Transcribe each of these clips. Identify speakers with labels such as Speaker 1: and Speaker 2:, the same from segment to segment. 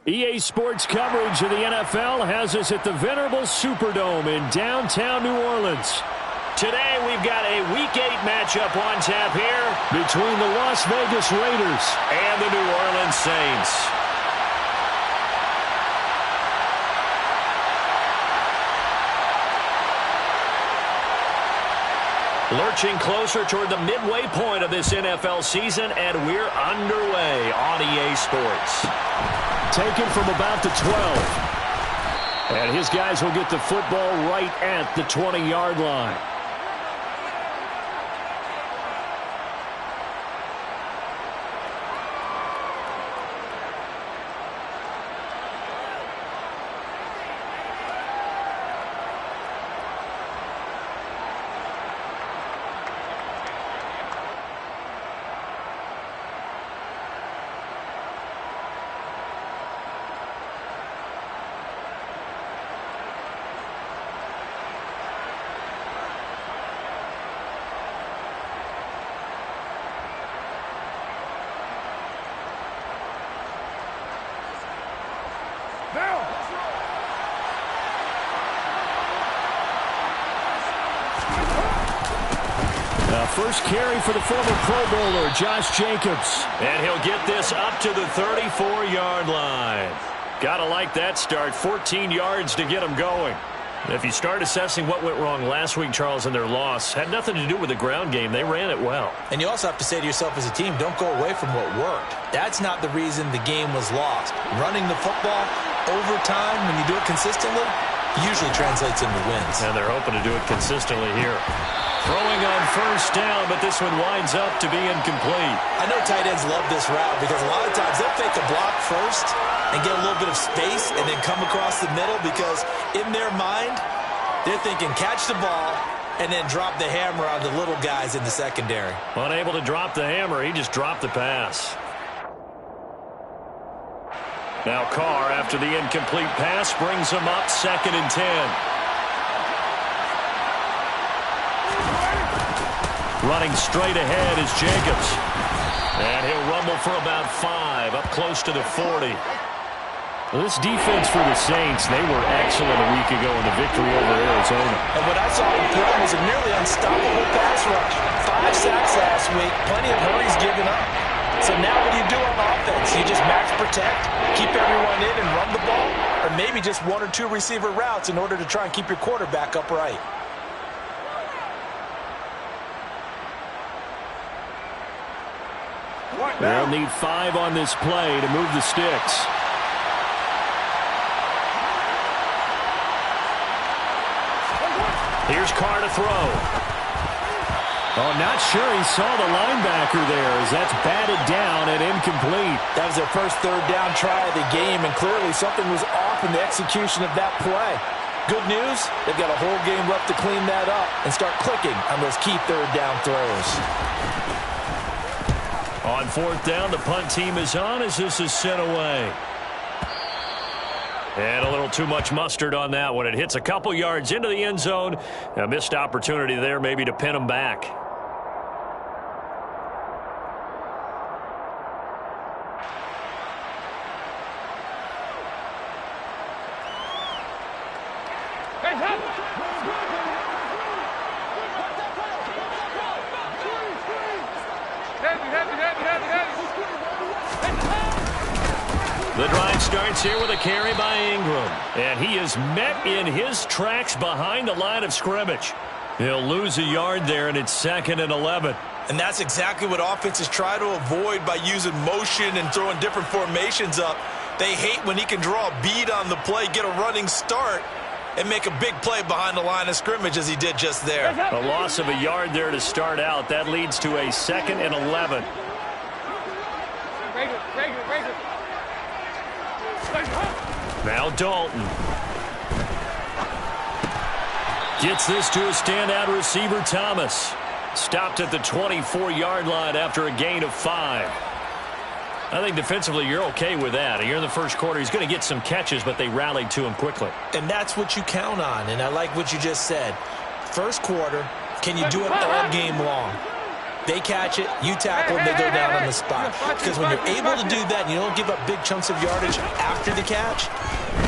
Speaker 1: EA Sports coverage of the NFL has us at the venerable Superdome in downtown New Orleans. Today we've got a Week 8 matchup on tap here between the Las Vegas Raiders and the New Orleans Saints. Lurching closer toward the midway point of this NFL season, and we're underway on EA Sports. Taken from about the 12. And his guys will get the football right at the 20-yard line. First carry for the former Pro Bowler, Josh Jacobs. And he'll get this up to the 34-yard line. Gotta like that start. 14 yards to get him going. If you start assessing what went wrong last week, Charles, in their loss, had nothing to do with the ground game. They ran it well.
Speaker 2: And you also have to say to yourself as a team, don't go away from what worked. That's not the reason the game was lost. Running the football over time, when you do it consistently, usually translates into wins.
Speaker 1: And they're hoping to do it consistently here. Throwing on first down, but this one winds up to be incomplete.
Speaker 2: I know tight ends love this route because a lot of times they'll fake a block first and get a little bit of space and then come across the middle because in their mind, they're thinking catch the ball and then drop the hammer on the little guys in the secondary.
Speaker 1: Unable to drop the hammer, he just dropped the pass. Now Carr, after the incomplete pass, brings him up 2nd and 10. Running straight ahead is Jacobs. And he'll rumble for about 5, up close to the 40. Well, this defense for the Saints, they were excellent a week ago in the victory over Arizona.
Speaker 2: And what I saw in play was a nearly unstoppable pass rush. 5 sacks last week, plenty of hurries given up. So now what do you do on offense? You just max protect, keep everyone in and run the ball? Or maybe just 1 or 2 receiver routes in order to try and keep your quarterback upright?
Speaker 1: They'll need 5 on this play to move the sticks. Here's Carr to throw. Oh, not sure he saw the linebacker there as that's batted down and incomplete.
Speaker 2: That was their first 3rd down try of the game, and clearly something was off in the execution of that play. Good news, they've got a whole game left to clean that up and start clicking on those key 3rd down throws.
Speaker 1: On 4th down, the punt team is on as this is sent away. And a little too much mustard on that one. It hits a couple yards into the end zone. A missed opportunity there maybe to pin them back. The drive starts here with a carry by Ingram. And he is met in his tracks behind the line of scrimmage. He'll lose a yard there, and it's 2nd and 11.
Speaker 2: And that's exactly what offenses try to avoid by using motion and throwing different formations up. They hate when he can draw a bead on the play, get a running start, and make a big play behind the line of scrimmage as he did just there.
Speaker 1: A loss of a yard there to start out. That leads to a 2nd and 11. Now Dalton. Gets this to a standout receiver, Thomas. Stopped at the 24-yard line after a gain of 5. I think defensively you're okay with that. Here in the first quarter, he's going to get some catches, but they rallied to him quickly.
Speaker 2: And that's what you count on, and I like what you just said. First quarter, can you do it all game long? They catch it, you tackle, and they go down on the spot. Because when you're able to do that and you don't give up big chunks of yardage after the catch,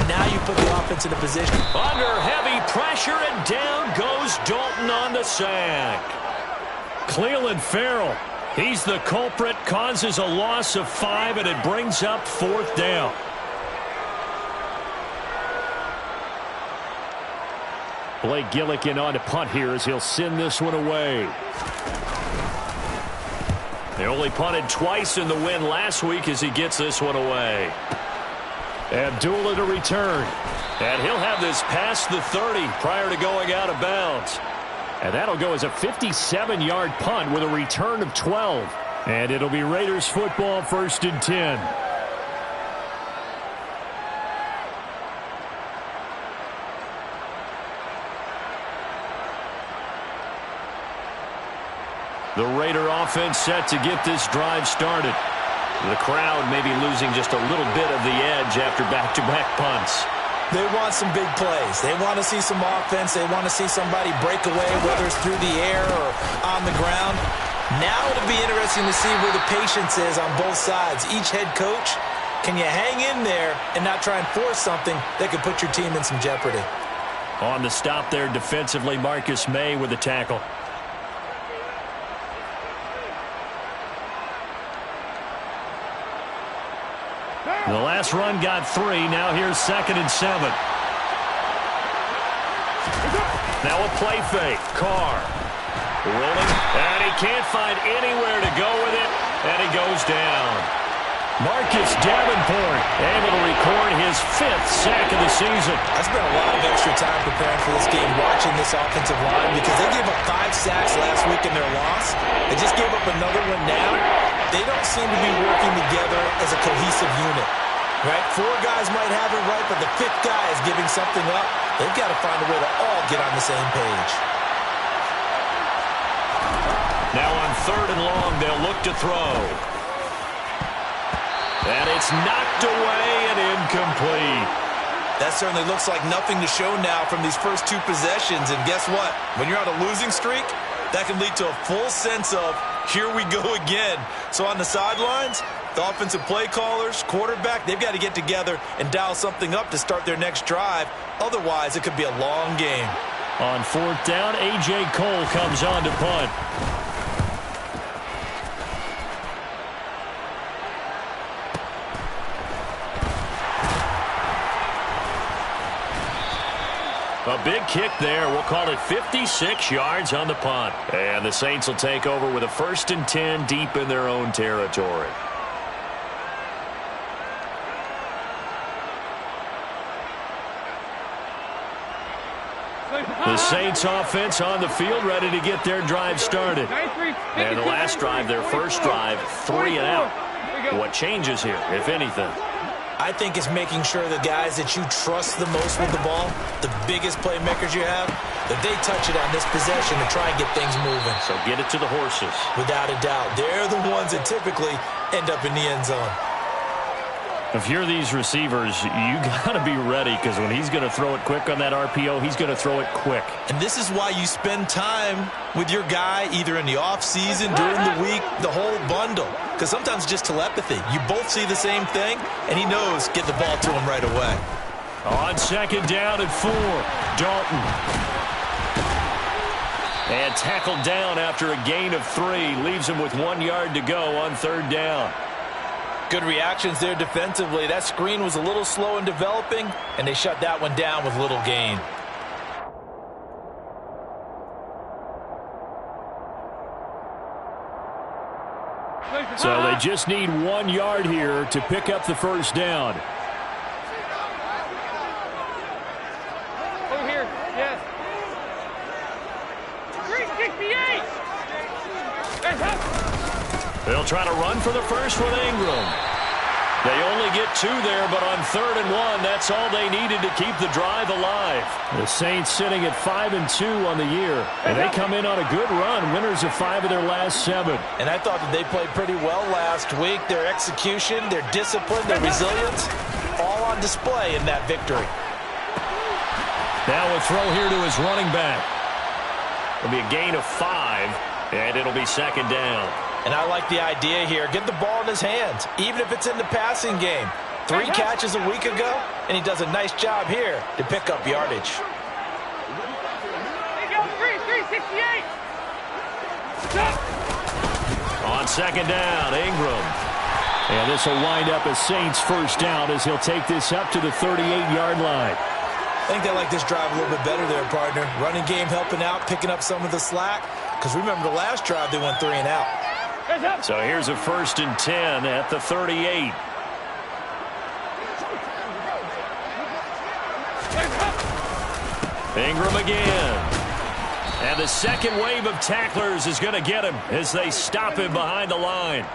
Speaker 2: now you put the offense in a position.
Speaker 1: Under heavy pressure, and down goes Dalton on the sack. Cleveland Farrell, he's the culprit, causes a loss of 5, and it brings up 4th down. Blake Gillikin on to punt here as he'll send this one away. They only punted twice in the win last week as he gets this one away. Abdullah to return. And he'll have this past the 30 prior to going out of bounds. And that'll go as a 57-yard punt with a return of 12. And it'll be Raiders football, 1st and 10. The Raider offense set to get this drive started. The crowd may be losing just a little bit of the edge after back-to-back punts.
Speaker 2: They want some big plays. They want to see some offense. They want to see somebody break away, whether it's through the air or on the ground. Now it'll be interesting to see where the patience is on both sides. Each head coach, can you hang in there and not try and force something that could put your team in some jeopardy?
Speaker 1: On the stop there defensively, Marcus May with the tackle. The last run got 3. Now here's 2nd and 7. Now a play fake. Carr rolling, and he can't find anywhere to go with it, and he goes down. Marcus Davenport able to record his 5th sack of the season.
Speaker 2: I spent a lot of extra time preparing for this game, watching this offensive line, because they gave up 5 sacks last week in their loss. They just gave up another one now. They don't seem to be working together as a cohesive unit. Right? 4 guys might have it right, but the 5th guy is giving something up. They've got to find a way to all get on the same page.
Speaker 1: Now on 3rd and long, they'll look to throw. And it's knocked away and incomplete.
Speaker 2: That certainly looks like nothing to show now from these first 2 possessions. And guess what? When you're on a losing streak, that can lead to a full sense of, here we go again. So on the sidelines, the offensive play callers, quarterback, they've got to get together and dial something up to start their next drive. Otherwise, it could be a long game.
Speaker 1: On 4th down, A.J. Cole comes on to punt. A big kick there. We'll call it 56 yards on the punt. And the Saints will take over with a 1st and 10 deep in their own territory. The Saints offense on the field ready to get their drive started. And the last drive, their first drive, 3 and out. What changes here, if anything?
Speaker 2: I think it's making sure the guys that you trust the most with the ball, the biggest playmakers you have, that they touch it on this possession to try and get things moving.
Speaker 1: So get it to the horses.
Speaker 2: Without a doubt. They're the ones that typically end up in the end zone.
Speaker 1: If you're these receivers, you got to be ready, because when he's going to throw it quick on that RPO, he's going to throw it quick.
Speaker 2: And this is why you spend time with your guy either in the offseason, during the week, the whole bundle. Because sometimes it's just telepathy. You both see the same thing, and he knows get the ball to him right away.
Speaker 1: On 2nd down and 4, Dalton. And tackled down after a gain of 3. Leaves him with 1 yard to go on 3rd down.
Speaker 2: Good reactions there defensively. That screen was a little slow in developing, and they shut that one down with little gain.
Speaker 1: So they just need 1 yard here to pick up the 1st down.
Speaker 3: Over here, yes. 368!
Speaker 1: They'll try to run for the first with Ingram. They only get 2 there, but on 3rd and 1, that's all they needed to keep the drive alive. The Saints sitting at 5-2 on the year, and they come in on a good run, winners of 5 of their last 7.
Speaker 2: And I thought that they played pretty well last week. Their execution, their discipline, their resilience, all on display in that victory.
Speaker 1: Now a throw here to his running back. It'll be a gain of 5. And it'll be second down.
Speaker 2: And I like the idea here. Get the ball in his hands, even if it's in the passing game. 3 catches a week ago, and he does a nice job here to pick up yardage.
Speaker 3: 368.
Speaker 1: On second down, Ingram. And this will wind up a Saints first down as he'll take this up to the 38-yard line.
Speaker 2: I think they like this drive a little bit better there, partner. Running game helping out, picking up some of the slack. Because remember the last drive, they went 3 and out.
Speaker 1: So here's a 1st and 10 at the 38. Ingram again. And the second wave of tacklers is going to get him as they stop him behind the line.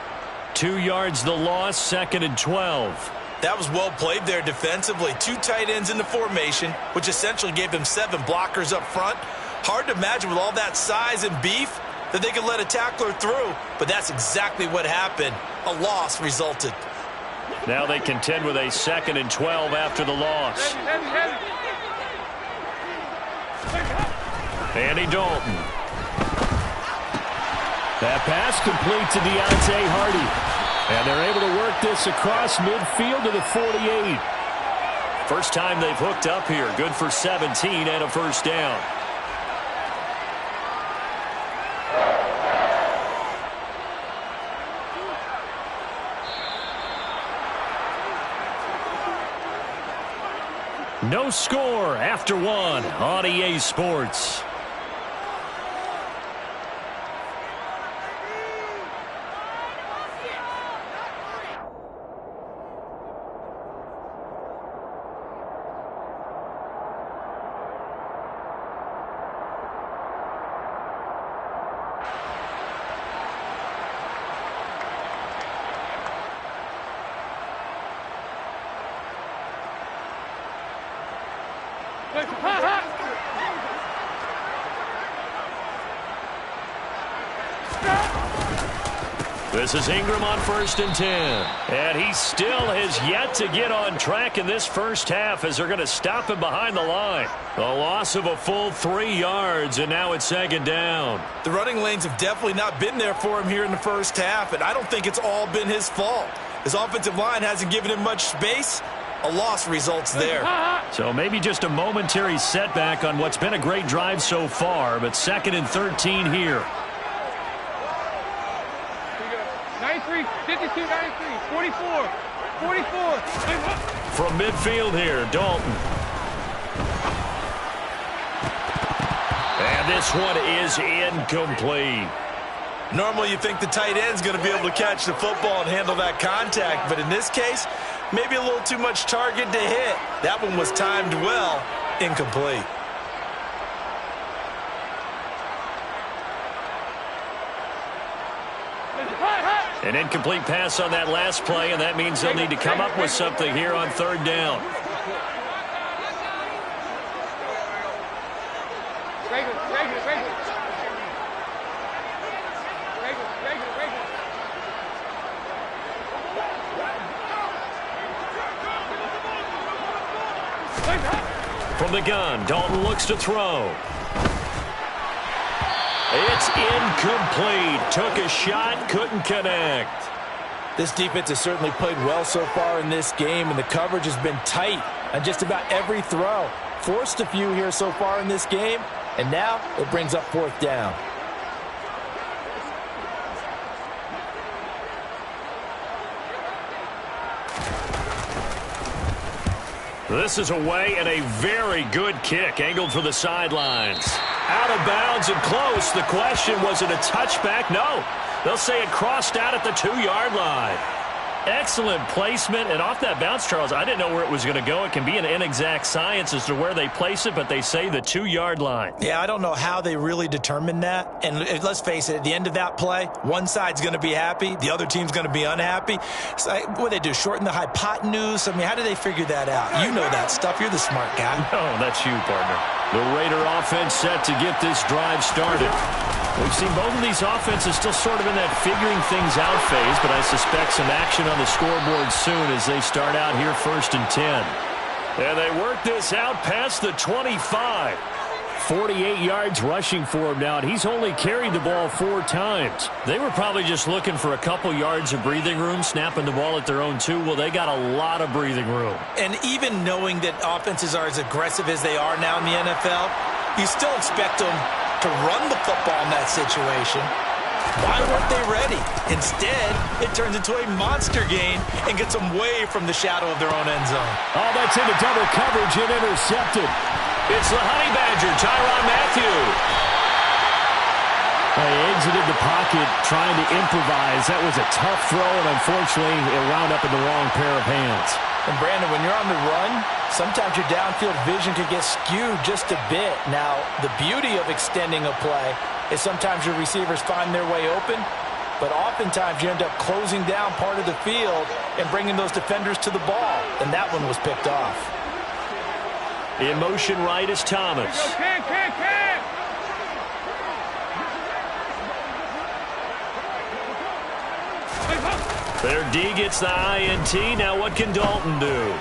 Speaker 1: 2 yards the loss, 2nd and 12.
Speaker 2: That was well played there defensively. 2 tight ends in the formation, which essentially gave them 7 blockers up front. Hard to imagine with all that size and beef that they could let a tackler through, but that's exactly what happened. A loss resulted.
Speaker 1: Now they contend with a 2nd and 12 after the loss. Andy Dalton. That pass complete to Deontay Hardy. And they're able to work this across midfield to the 48. First time they've hooked up here. Good for 17 and a first down. No score after 1 on EA Sports. This is Ingram on 1st and 10. And he still has yet to get on track in this first half as they're going to stop him behind the line. A loss of a full 3 yards, and now it's 2nd down.
Speaker 2: The running lanes have definitely not been there for him here in the first half, and I don't think it's all been his fault. His offensive line hasn't given him much space. A loss results there.
Speaker 1: So maybe just a momentary setback on what's been a great drive so far, but 2nd and 13 here.
Speaker 3: 93, 52, 93, 44, 44.
Speaker 1: From midfield here, Dalton. And this one is incomplete.
Speaker 2: Normally you think the tight end's going to be able to catch the football and handle that contact, but in this case, maybe a little too much target to hit. That one was timed well, incomplete.
Speaker 1: An incomplete pass on that last play, and that means they'll need to come up with something here on 3rd down. From the gun, Dalton looks to throw. It's incomplete. Took a shot, couldn't connect.
Speaker 2: This defense has certainly played well so far in this game, and the coverage has been tight on just about every throw. Forced a few here so far in this game, and now it brings up 4th down.
Speaker 1: This is away and a very good kick, angled for the sidelines. Out of bounds and close. The question, was it a touchback? No. They'll say it crossed out at the 2-yard line. Excellent placement, and off that bounce, Charles, I didn't know where it was going to go. It can be an inexact science as to where they place it, but they say the 2-yard line.
Speaker 2: Yeah, I don't know how they really determined that. And let's face it, at the end of that play, one side's going to be happy, the other team's going to be unhappy. So, what do they do, shorten the hypotenuse? I mean, how do they figure that out? You know that stuff. You're the smart guy.
Speaker 1: Oh, that's you, partner. The Raider offense set to get this drive started. We've seen both of these offenses still sort of in that figuring things out phase, but I suspect some action on the scoreboard soon as they start out here 1st and 10. And they work this out past the 25. 48 yards rushing for him now, and he's only carried the ball 4 times. They were probably just looking for a couple yards of breathing room, snapping the ball at their own 2. Well, they got a lot of breathing room.
Speaker 2: And even knowing that offenses are as aggressive as they are now in the NFL, you still expect them to run the football in that situation. Why weren't they ready? Instead, it turns into a monster gain and gets them way from the shadow of their own end zone.
Speaker 1: Oh, that's into double coverage and intercepted. It's the Honey Badger, Tyrann Mathieu. He exited the pocket trying to improvise. That was a tough throw, and unfortunately, it wound up in the wrong pair of hands.
Speaker 2: And, Brandon, when you're on the run, sometimes your downfield vision can get skewed just a bit. Now, the beauty of extending a play is sometimes your receivers find their way open, but oftentimes you end up closing down part of the field and bringing those defenders to the ball, and that one was picked off.
Speaker 1: In motion right is Thomas. Their D gets the INT. Now what can Dalton do?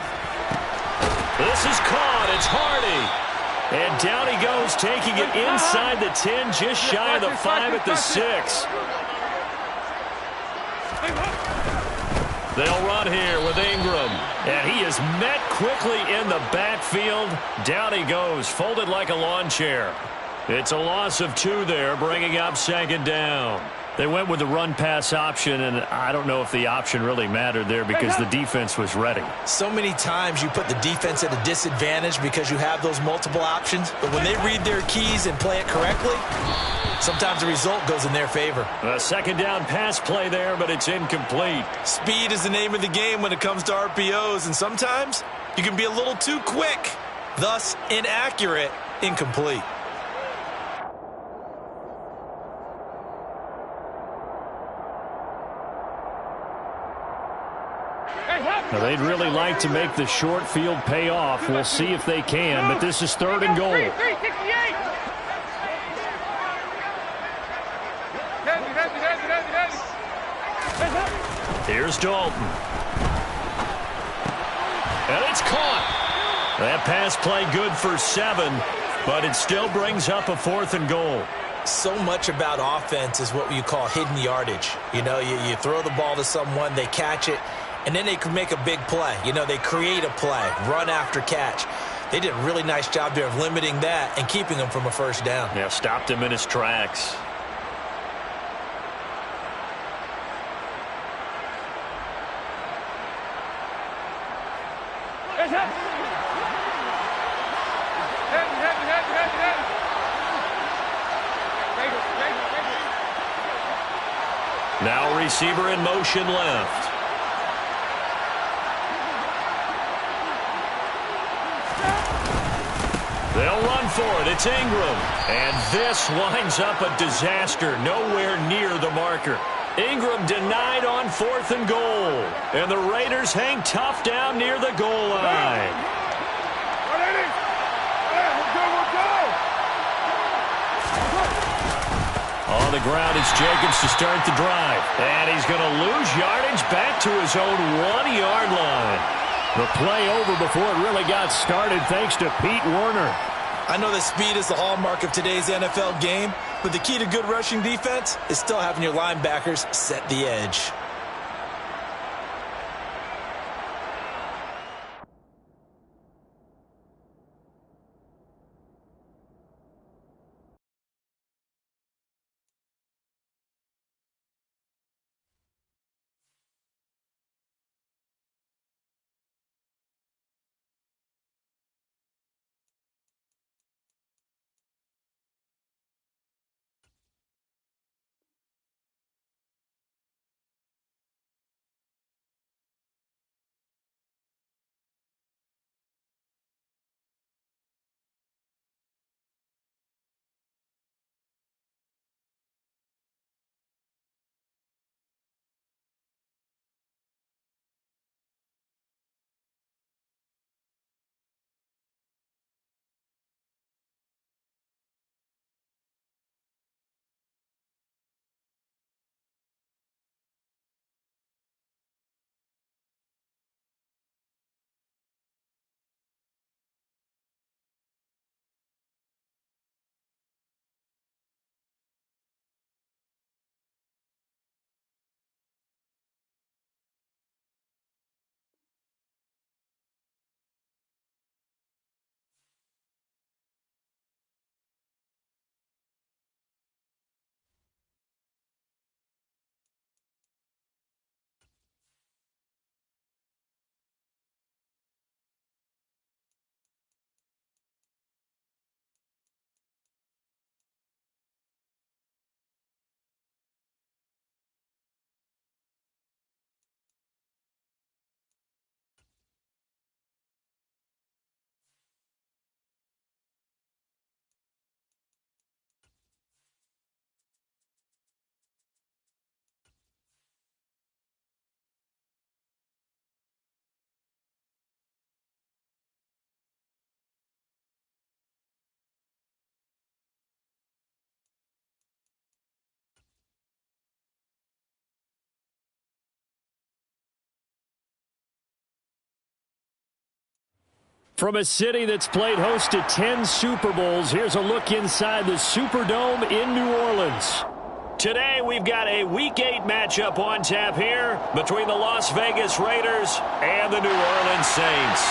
Speaker 1: This is caught. It's Hardy. And down he goes, taking it inside the 10, just shy of the 5 at the 6. They'll run here with Ingram. And he is met quickly in the backfield. Down he goes, folded like a lawn chair. It's a loss of 2 there, bringing up 2nd down. They went with the run-pass option, and I don't know if the option really mattered there because the defense was ready.
Speaker 2: So many times you put the defense at a disadvantage because you have those multiple options, but when they read their keys and play it correctly, sometimes the result goes in their favor.
Speaker 1: A 2nd down pass play there, but it's incomplete.
Speaker 2: Speed is the name of the game when it comes to RPOs, and sometimes you can be a little too quick, thus inaccurate, incomplete.
Speaker 1: Now, they'd really like to make the short field pay off. We'll see if they can, but this is 3rd and goal. Here's Dalton. And it's caught. That pass play good for 7, but it still brings up a 4th and goal.
Speaker 2: So much about offense is what you call hidden yardage. You know, you throw the ball to someone, they catch it, and then they can make a big play. You know, they create a play, run after catch. They did a really nice job there of limiting that and keeping him from a 1st down.
Speaker 1: Yeah, stopped him in his tracks. Now receiver in motion left. They'll run for it. It's Ingram. And this winds up a disaster. Nowhere near the marker. Ingram denied on 4th and goal. And the Raiders hang tough down near the goal line. On the ground, it's Jacobs to start the drive. And he's going to lose yardage back to his own 1-yard line. The play over before it really got started thanks to Pete Werner.
Speaker 2: I know that speed is the hallmark of today's NFL game, but the key to good rushing defense is still having your linebackers set the edge.
Speaker 1: From a city that's played host to 10 Super Bowls, here's a look inside the Superdome in New Orleans. Today, we've got a Week 8 matchup on tap here between the Las Vegas Raiders and the New Orleans Saints.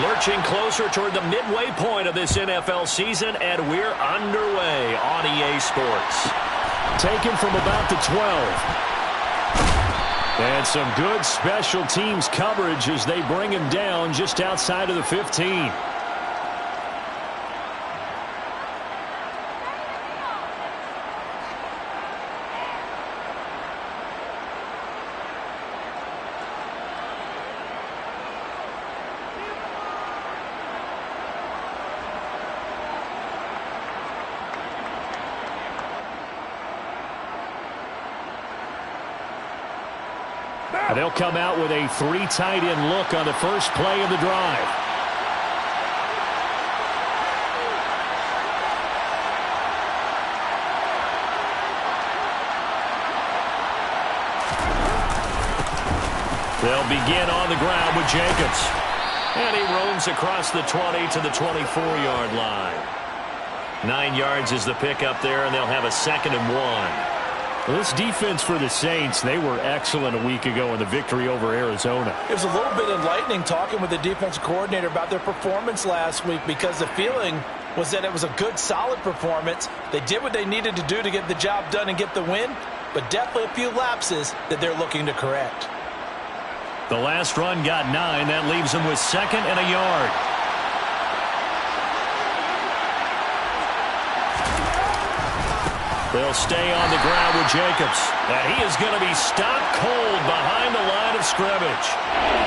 Speaker 1: Lurching closer toward the midway point of this NFL season, and we're underway on EA Sports. Taken from about the 12. And some good special teams coverage as they bring him down just outside of the 15. And they'll come out with a 3 tight end look on the first play of the drive. They'll begin on the ground with Jacobs. And he roams across the 20 to the 24-yard line. 9 yards is the pickup there, and they'll have a 2nd and 1. Well, this defense for the Saints, they were excellent a week ago in the victory over Arizona.
Speaker 2: It was a little bit enlightening talking with the defensive coordinator about their performance last week because the feeling was that it was a good, solid performance. They did what they needed to do to get the job done and get the win, but definitely a few lapses that they're looking to correct.
Speaker 1: The last run got 9. That leaves them with 2nd and a yard. They'll stay on the ground with Jacobs. And he is going to be stopped cold behind the line of scrimmage.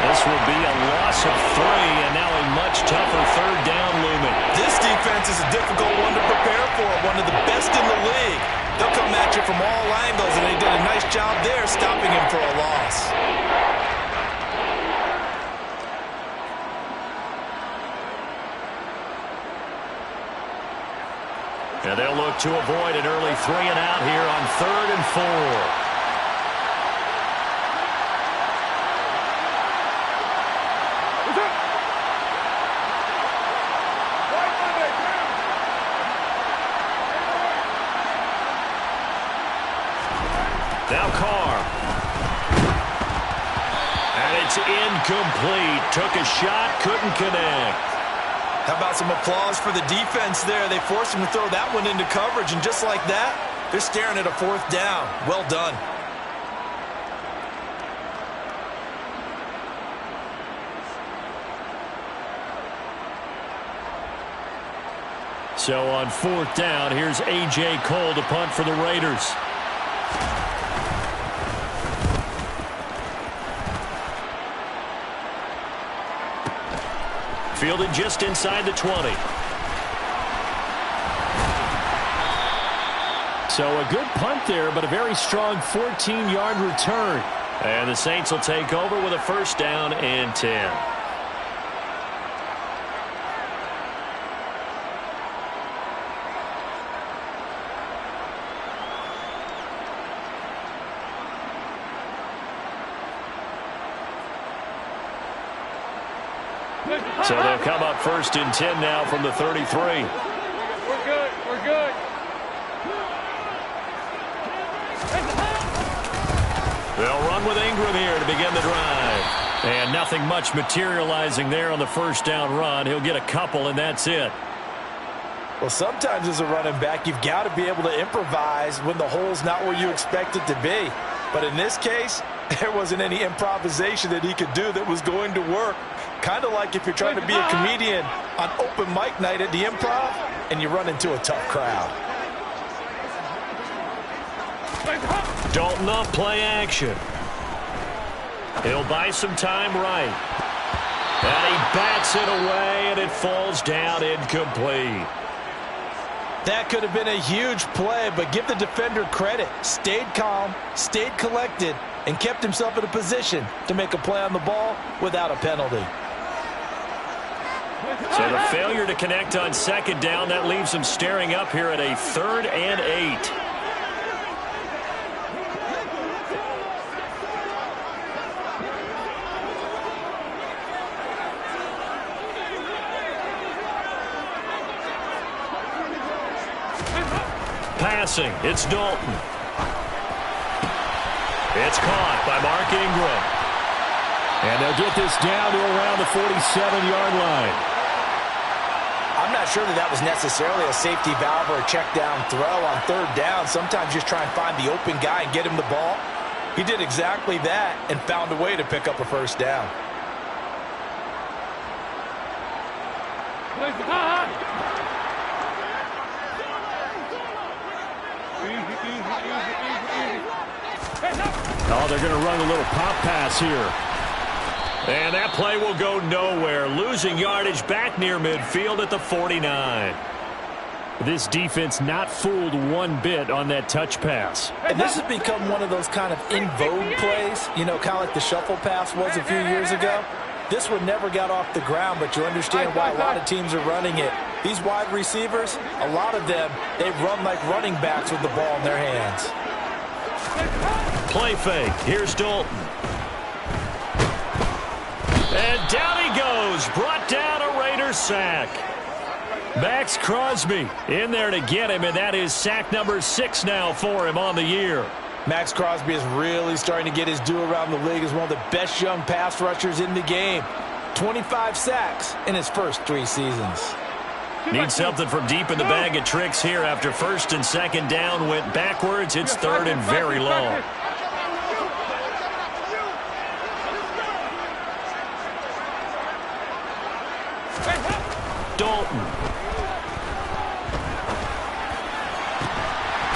Speaker 1: This will be a loss of 3, and now a much tougher 3rd down looming.
Speaker 2: This defense is a difficult one to prepare for, one of the best in the league. They'll come at you from all angles, and they did a nice job there stopping him for a loss.
Speaker 1: And they'll look to avoid an early 3 and out here on 3rd and 4. Now Carr. And it's incomplete. Took a shot, couldn't connect.
Speaker 2: How about some applause for the defense there? They forced him to throw that one into coverage, and just like that, they're staring at a 4th down. Well done.
Speaker 1: So on 4th down, here's A.J. Cole to punt for the Raiders. Fielded just inside the 20. So a good punt there, but a very strong 14-yard return. And the Saints will take over with a 1st down and 10. So they'll come up 1st and 10 now from the 33.
Speaker 3: We're good. We're good.
Speaker 1: They'll run with Ingram here to begin the drive. And nothing much materializing there on the 1st down run. He'll get a couple, and that's it.
Speaker 2: Well, sometimes as a running back, you've got to be able to improvise when the hole's not where you expect it to be. But in this case, there wasn't any improvisation that he could do that was going to work. Kind of like if you're trying to be a comedian on open mic night at the Improv and you run into a tough crowd.
Speaker 1: Dalton off play action. He'll buy some time right. And he bats it away, and it falls down incomplete.
Speaker 2: That could have been a huge play, but give the defender credit. Stayed calm, stayed collected, and kept himself in a position to make a play on the ball without a penalty.
Speaker 1: So the failure to connect on 2nd down, that leaves him staring up here at a 3rd and 8. Passing, it's Dalton. It's caught by Mark Ingram.
Speaker 4: And they'll get this down to around the 47-yard line.
Speaker 2: I'm not sure that was necessarily a safety valve or a check down throw on third down. Sometimes just try and find the open guy and get him the ball. He did exactly that and found a way to pick up a first down.
Speaker 4: Oh, they're going to run a little pop pass here.
Speaker 1: And that play will go nowhere. Losing yardage back near midfield at the 49.
Speaker 4: This defense not fooled one bit on that touch pass.
Speaker 2: And this has become one of those kind of in vogue plays, you know, kind of like the shuffle pass was a few years ago. This one never got off the ground, but you understand why a lot of teams are running it. These wide receivers, a lot of them, they run like running backs with the ball in their hands.
Speaker 1: Play fake. Here's Dalton. And down he goes. Brought down a Raider sack. Max Crosby in there to get him, and that is sack number 6 now for him on the year.
Speaker 2: Max Crosby is really starting to get his due around the league as one of the best young pass rushers in the game. 25 sacks in his first 3 seasons.
Speaker 1: Need something from deep in the bag of tricks here after first and second down went backwards. It's third and very long. Dalton.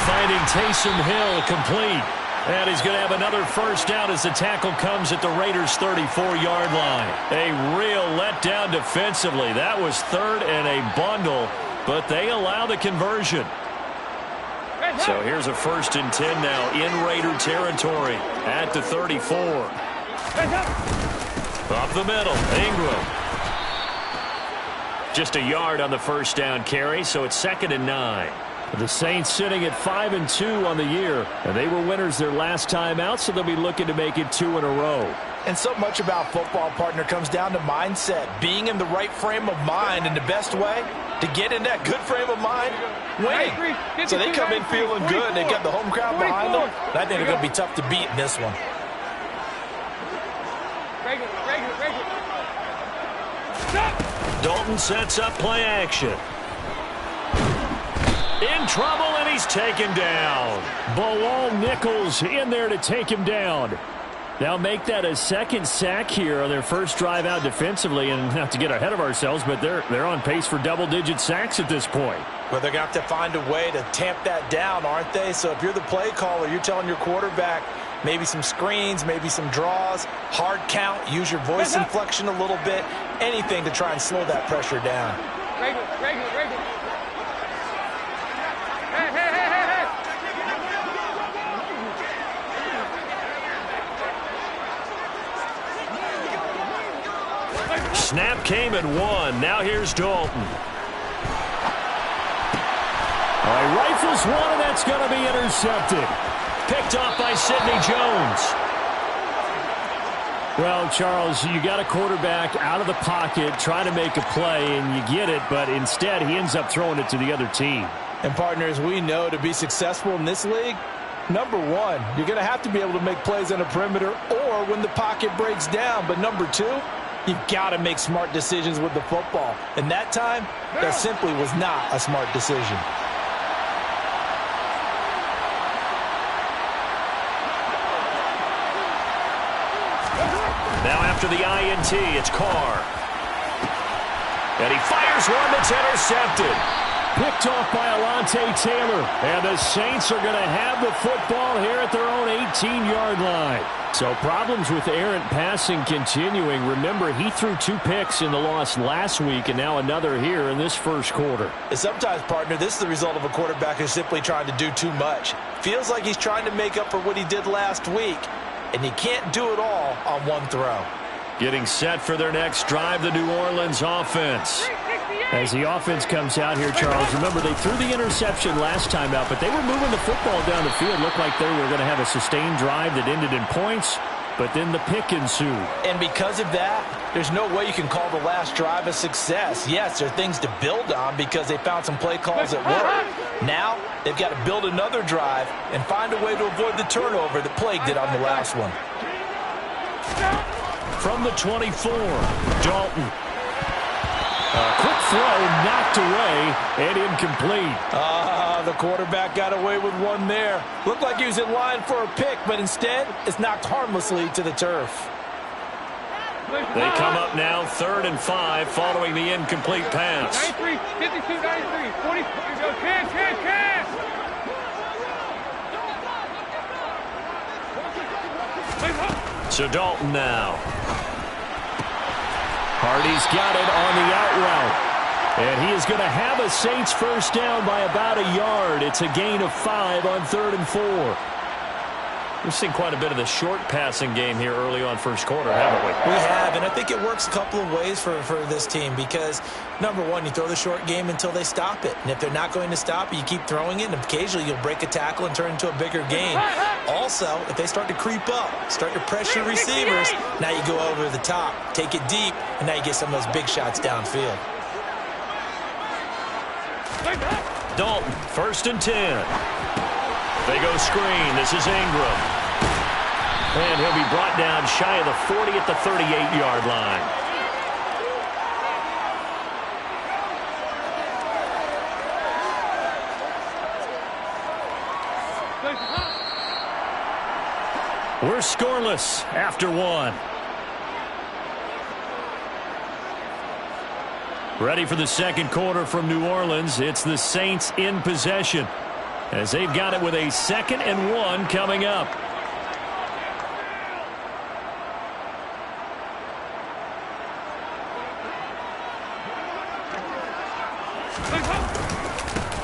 Speaker 1: Finding Taysom Hill complete. And he's going to have another first down as the tackle comes at the Raiders' 34-yard line. A real letdown defensively. That was third and a bundle, but they allow the conversion. So here's a 1st and 10 now in Raider territory at the 34. Up the middle, Ingram. Just a yard on the first down carry, so it's 2nd and 9.
Speaker 4: The Saints sitting at 5-2 on the year, and they were winners their last time out, so they'll be looking to make it 2 in a row.
Speaker 2: And so much about football, partner, comes down to mindset, being in the right frame of mind, and the best way to get in that good frame of mind, winning. So they come in feeling good. They've got the home crowd behind them. And I think they're going to be tough to beat in this one.
Speaker 1: Dalton sets up play action. In trouble, and he's taken down.
Speaker 4: Bilal Nichols in there to take him down. They'll make that a second sack here on their first drive out defensively, and not to get ahead of ourselves, but they're on pace for double-digit sacks at this point.
Speaker 2: But they're going to have to find a way to tamp that down, aren't they? So if you're the play caller, you're telling your quarterback maybe some screens, maybe some draws, hard count, use your voice inflection a little bit, anything to try and slow that pressure down.
Speaker 3: Regular. Hey.
Speaker 1: Snap came and won. Now here's Dalton.
Speaker 4: He rifles one, and that's going to be intercepted.
Speaker 1: Picked off by Sidney Jones.
Speaker 4: Well, Charles, you got a quarterback out of the pocket trying to make a play, and you get it, but instead he ends up throwing it to the other team.
Speaker 2: And partners, we know to be successful in this league, number one, you're going to have to be able to make plays on the perimeter or when the pocket breaks down. But number two, you've got to make smart decisions with the football. And that time, that simply was not a smart decision.
Speaker 1: Now after the INT, it's Carr. And he fires one that's intercepted.
Speaker 4: Picked off by Alontae Taylor. And the Saints are going to have the football here at their own 18-yard line. So problems with errant passing continuing. Remember, he threw 2 picks in the loss last week, and now another here in this first quarter.
Speaker 2: And sometimes, partner, this is the result of a quarterback who's simply trying to do too much. Feels like he's trying to make up for what he did last week, and he can't do it all on one throw.
Speaker 1: Getting set for their next drive, the New Orleans offense.
Speaker 4: As the offense comes out here, Charles, remember they threw the interception last time out, but they were moving the football down the field. Looked like they were going to have a sustained drive that ended in points, but then the pick ensued.
Speaker 2: And because of that, there's no way you can call the last drive a success. Yes, there are things to build on because they found some play calls that work. Now, they've got to build another drive and find a way to avoid the turnover that plagued it on the last one.
Speaker 4: From the 24, Dalton. A quick throw knocked away and incomplete.
Speaker 2: The quarterback got away with one there. Looked like he was in line for a pick, but instead, it's knocked harmlessly to the turf.
Speaker 1: They come up now 3rd and 5 following the incomplete pass.
Speaker 3: 93, 52, 93, 40, go, chance.
Speaker 1: So Dalton now.
Speaker 4: Hardy's got it on the out route. And he is going to have a Saints first down by about a yard. It's a gain of 5 on 3rd and 4.
Speaker 1: We've seen quite a bit of the short passing game here early on first quarter, haven't we?
Speaker 2: We have, and I think it works a couple of ways for this team because, number one, you throw the short game until they stop it. And if they're not going to stop it, you keep throwing it, and occasionally you'll break a tackle and turn into a bigger gain. Also, if they start to creep up, start to pressure receivers, now you go over the top, take it deep, and now you get some of those big shots downfield.
Speaker 1: Dalton, 1st and 10. They go screen. This is Ingram. And he'll be brought down shy of the 40 at the 38-yard line. We're scoreless after 1. Ready for the second quarter from New Orleans. It's the Saints in possession as they've got it with a 2nd and 1 coming up.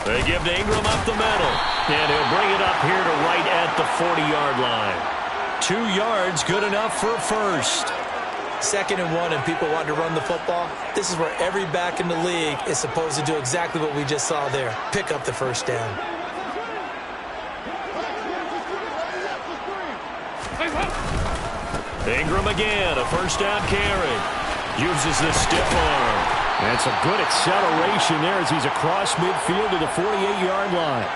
Speaker 1: They give to Ingram up the middle, and he'll bring it up here to right at the 40-yard line. 2 yards, good enough for a first.
Speaker 2: 2nd and 1 and people want to run the football. This is where every back in the league is supposed to do exactly what we just saw there. Pick up the first down.
Speaker 1: Ingram again, a first down carry. Uses the stiff arm.
Speaker 4: That's a good acceleration there as he's across midfield to the 48-yard line.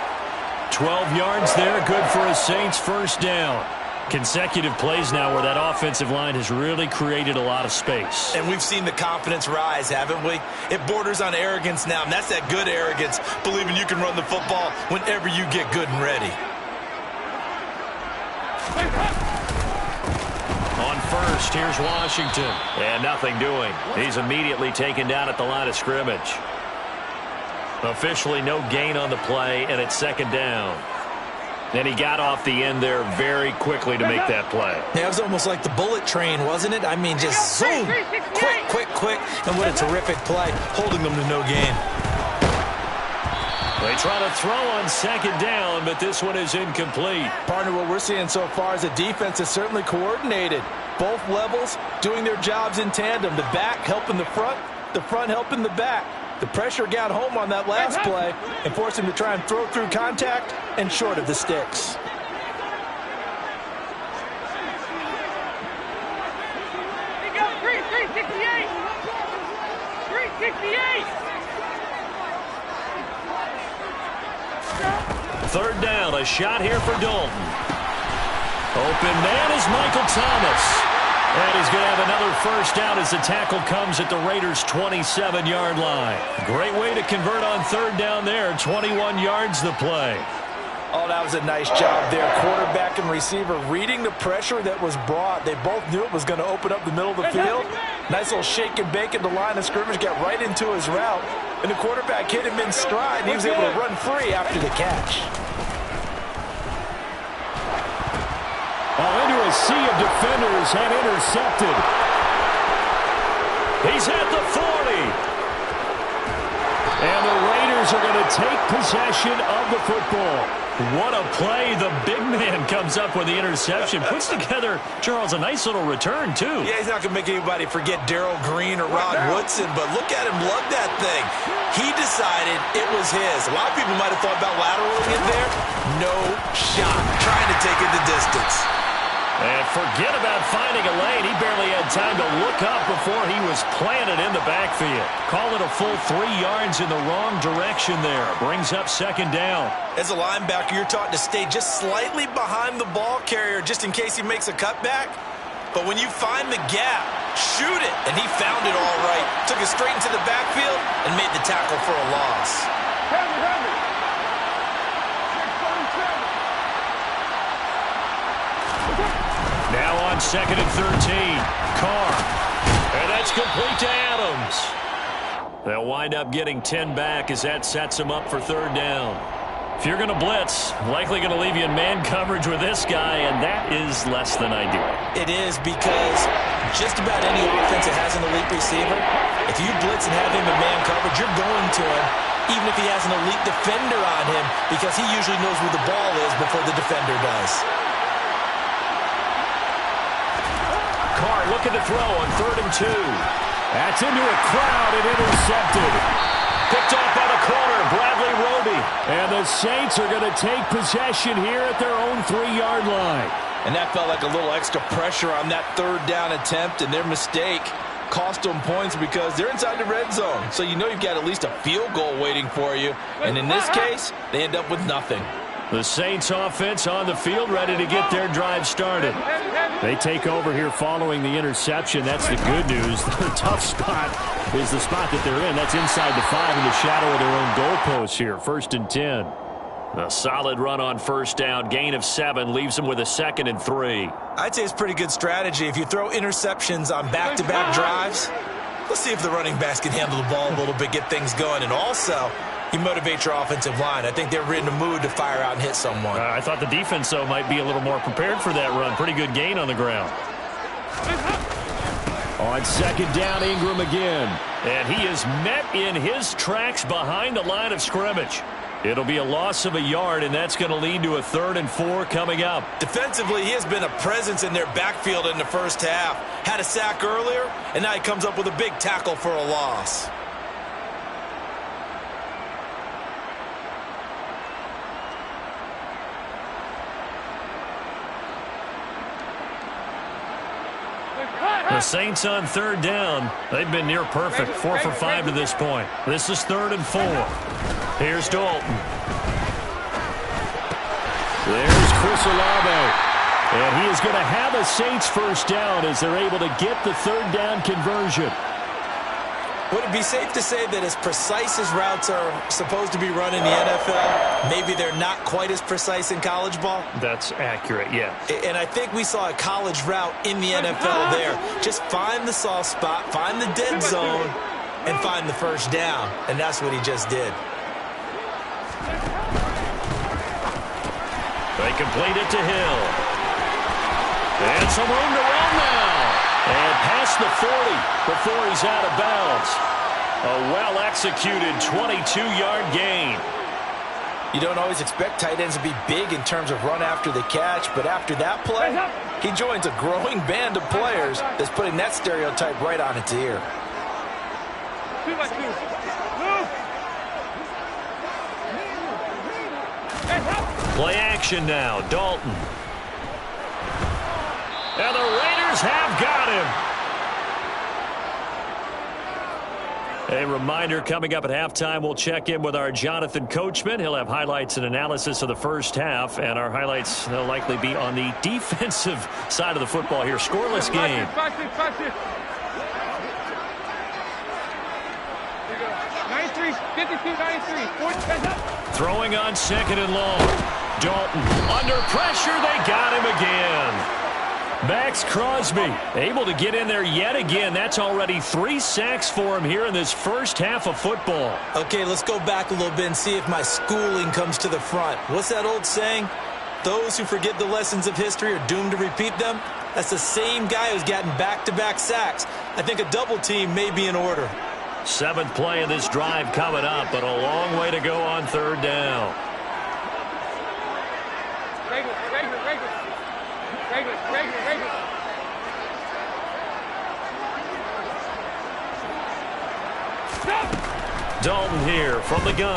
Speaker 1: 12 yards there, good for a Saints first down. Consecutive plays now where that offensive line has really created a lot of space.
Speaker 2: And we've seen the confidence rise, haven't we? It borders on arrogance now, and that's that good arrogance, believing you can run the football whenever you get good and ready.
Speaker 1: On first, here's Washington. And nothing doing. He's immediately taken down at the line of scrimmage. Officially no gain on the play, and it's 2nd down. And he got off the end there very quickly to make that play.
Speaker 2: Yeah, it was almost like the bullet train, wasn't it? I mean, just zoom, quick, and what a terrific play, holding them to no gain.
Speaker 1: They try to throw on 2nd down, but this one is incomplete.
Speaker 2: Partner, what we're seeing so far is the defense is certainly coordinated. Both levels doing their jobs in tandem. The back helping the front helping the back. The pressure got home on that last play and forced him to try and throw through contact and short of the sticks.
Speaker 3: He goes 368. 368.
Speaker 1: 3rd down, a shot here for Dalton. Open man is Michael Thomas. And he's going to have another first down as the tackle comes at the Raiders' 27-yard line. Great way to convert on 3rd down there. 21 yards the play.
Speaker 2: Oh, that was a nice job there. Quarterback and receiver reading the pressure that was brought. They both knew it was going to open up the middle of the field. Nice little shake and bake at the line of scrimmage. Got right into his route. And the quarterback hit him in stride. And he was able to run free after the catch.
Speaker 4: Into a sea of defenders and intercepted.
Speaker 1: He's at the 40.
Speaker 4: And the Raiders are going to take possession of the football.
Speaker 1: What a play. The big man comes up with the interception. Puts together, Charles, a nice little return, too.
Speaker 2: Yeah, he's not going to make anybody forget Darrell Green or Rod Woodson, but look at him lug that thing. He decided it was his. A lot of people might have thought about lateraling it there. No shot. Trying to take it the distance.
Speaker 1: And forget about finding a lane. He barely had time to look up before he was planted in the backfield. Call it a full 3 yards in the wrong direction there. Brings up second down.
Speaker 2: As a linebacker, you're taught to stay just slightly behind the ball carrier just in case he makes a cutback. But when you find the gap, shoot it. And he found it all right. Took it straight into the backfield and made the tackle for a loss.
Speaker 1: Now on 2nd and 13. Carr. And that's complete to Adams. They'll wind up getting 10 back as that sets them up for 3rd down. If you're going to blitz, likely going to leave you in man coverage with this guy, and that is less than ideal.
Speaker 2: It is, because just about any offense that has an elite receiver, if you blitz and have him in man coverage, you're going to him, even if he has an elite defender on him, because he usually knows where the ball is before the defender does.
Speaker 1: Carr looking to throw on 3rd and 2.
Speaker 4: That's into a crowd and intercepted.
Speaker 1: Picked off by the corner, Bradley Roby.
Speaker 4: And the Saints are going to take possession here at their own 3-yard line.
Speaker 2: And that felt like a little extra pressure on that 3rd down attempt, and their mistake cost them points because they're inside the red zone. So you know you've got at least a field goal waiting for you. And in this case, they end up with nothing.
Speaker 1: The Saints offense on the field, ready to get their drive started.
Speaker 4: They take over here following the interception. That's the good news. The tough spot is the spot that they're in. That's inside the 5 in the shadow of their own goalpost here. 1st and 10.
Speaker 1: A solid run on 1st down. Gain of 7 leaves them with a 2nd and 3.
Speaker 2: I'd say it's pretty good strategy. If you throw interceptions on back-to-back drives, let's see if the running backs can handle the ball a little bit, get things going. And also, you motivate your offensive line. I think they're in the mood to fire out and hit someone.
Speaker 1: I thought the defense, though, might be a little more prepared for that run. Pretty good gain on the ground.
Speaker 4: On 2nd down, Ingram again.
Speaker 1: And he is met in his tracks behind the line of scrimmage. It'll be a loss of a yard, and that's going to lead to a 3rd and 4 coming up.
Speaker 2: Defensively, he has been a presence in their backfield in the first half. Had a sack earlier, and now he comes up with a big tackle for a loss.
Speaker 1: The Saints on 3rd down. They've been near perfect. 4 for 5 to this point. This is 3rd and 4. Here's Dalton.
Speaker 4: There's Chris Olave. And he is going to have a Saints 1st down as they're able to get the 3rd down conversion.
Speaker 2: Would it be safe to say that as precise as routes are supposed to be run in the NFL, maybe they're not quite as precise in college ball?
Speaker 1: That's accurate, yeah.
Speaker 2: And I think we saw a college route in the NFL there. Just find the soft spot, find the dead zone, and find the 1st down. And that's what he just did.
Speaker 1: They complete it to Hill. And some room to run now. And past the 40 before he's out of bounds. A well-executed 22-yard gain.
Speaker 2: You don't always expect tight ends to be big in terms of run after the catch, but after that play, he joins a growing band of players that's putting that stereotype right on its ear.
Speaker 3: 2 by 2. Move.
Speaker 1: Play action now. Dalton. And the Raiders have got him. A reminder, coming up at halftime, we'll check in with our Jonathan Coachman. He'll have highlights and analysis of the first half, and our highlights will likely be on the defensive side of the football here. Scoreless game.
Speaker 3: 93, 52, 93,
Speaker 1: Throwing on 2nd and long. Dalton under pressure. They got him again. Max Crosby able to get in there yet again. That's already 3 sacks for him here in this first half of football.
Speaker 2: Okay, let's go back a little bit and see if my schooling comes to the front. What's that old saying? Those who forget the lessons of history are doomed to repeat them. That's the same guy who's gotten back-to-back sacks. I think a double team may be in order.
Speaker 1: 7th play of this drive coming up, but a long way to go on 3rd down. Dalton here from the gun.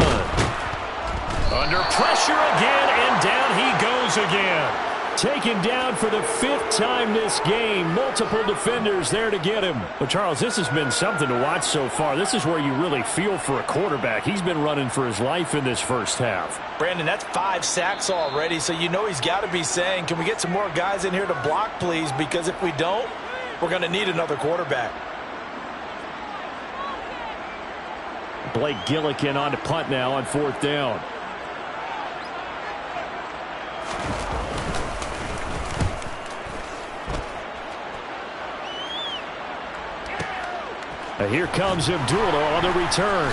Speaker 1: Under pressure again, and down he goes again.
Speaker 4: Taken down for the 5th time this game. Multiple defenders there to get him. But, Charles, this has been something to watch so far. This is where you really feel for a quarterback. He's been running for his life in this first half.
Speaker 2: Brandon, that's 5 sacks already, so you know he's got to be saying, can we get some more guys in here to block, please? Because if we don't, we're going to need another quarterback.
Speaker 4: Blake Gillikin on to punt now on 4th down. Here comes Abdullah on the return.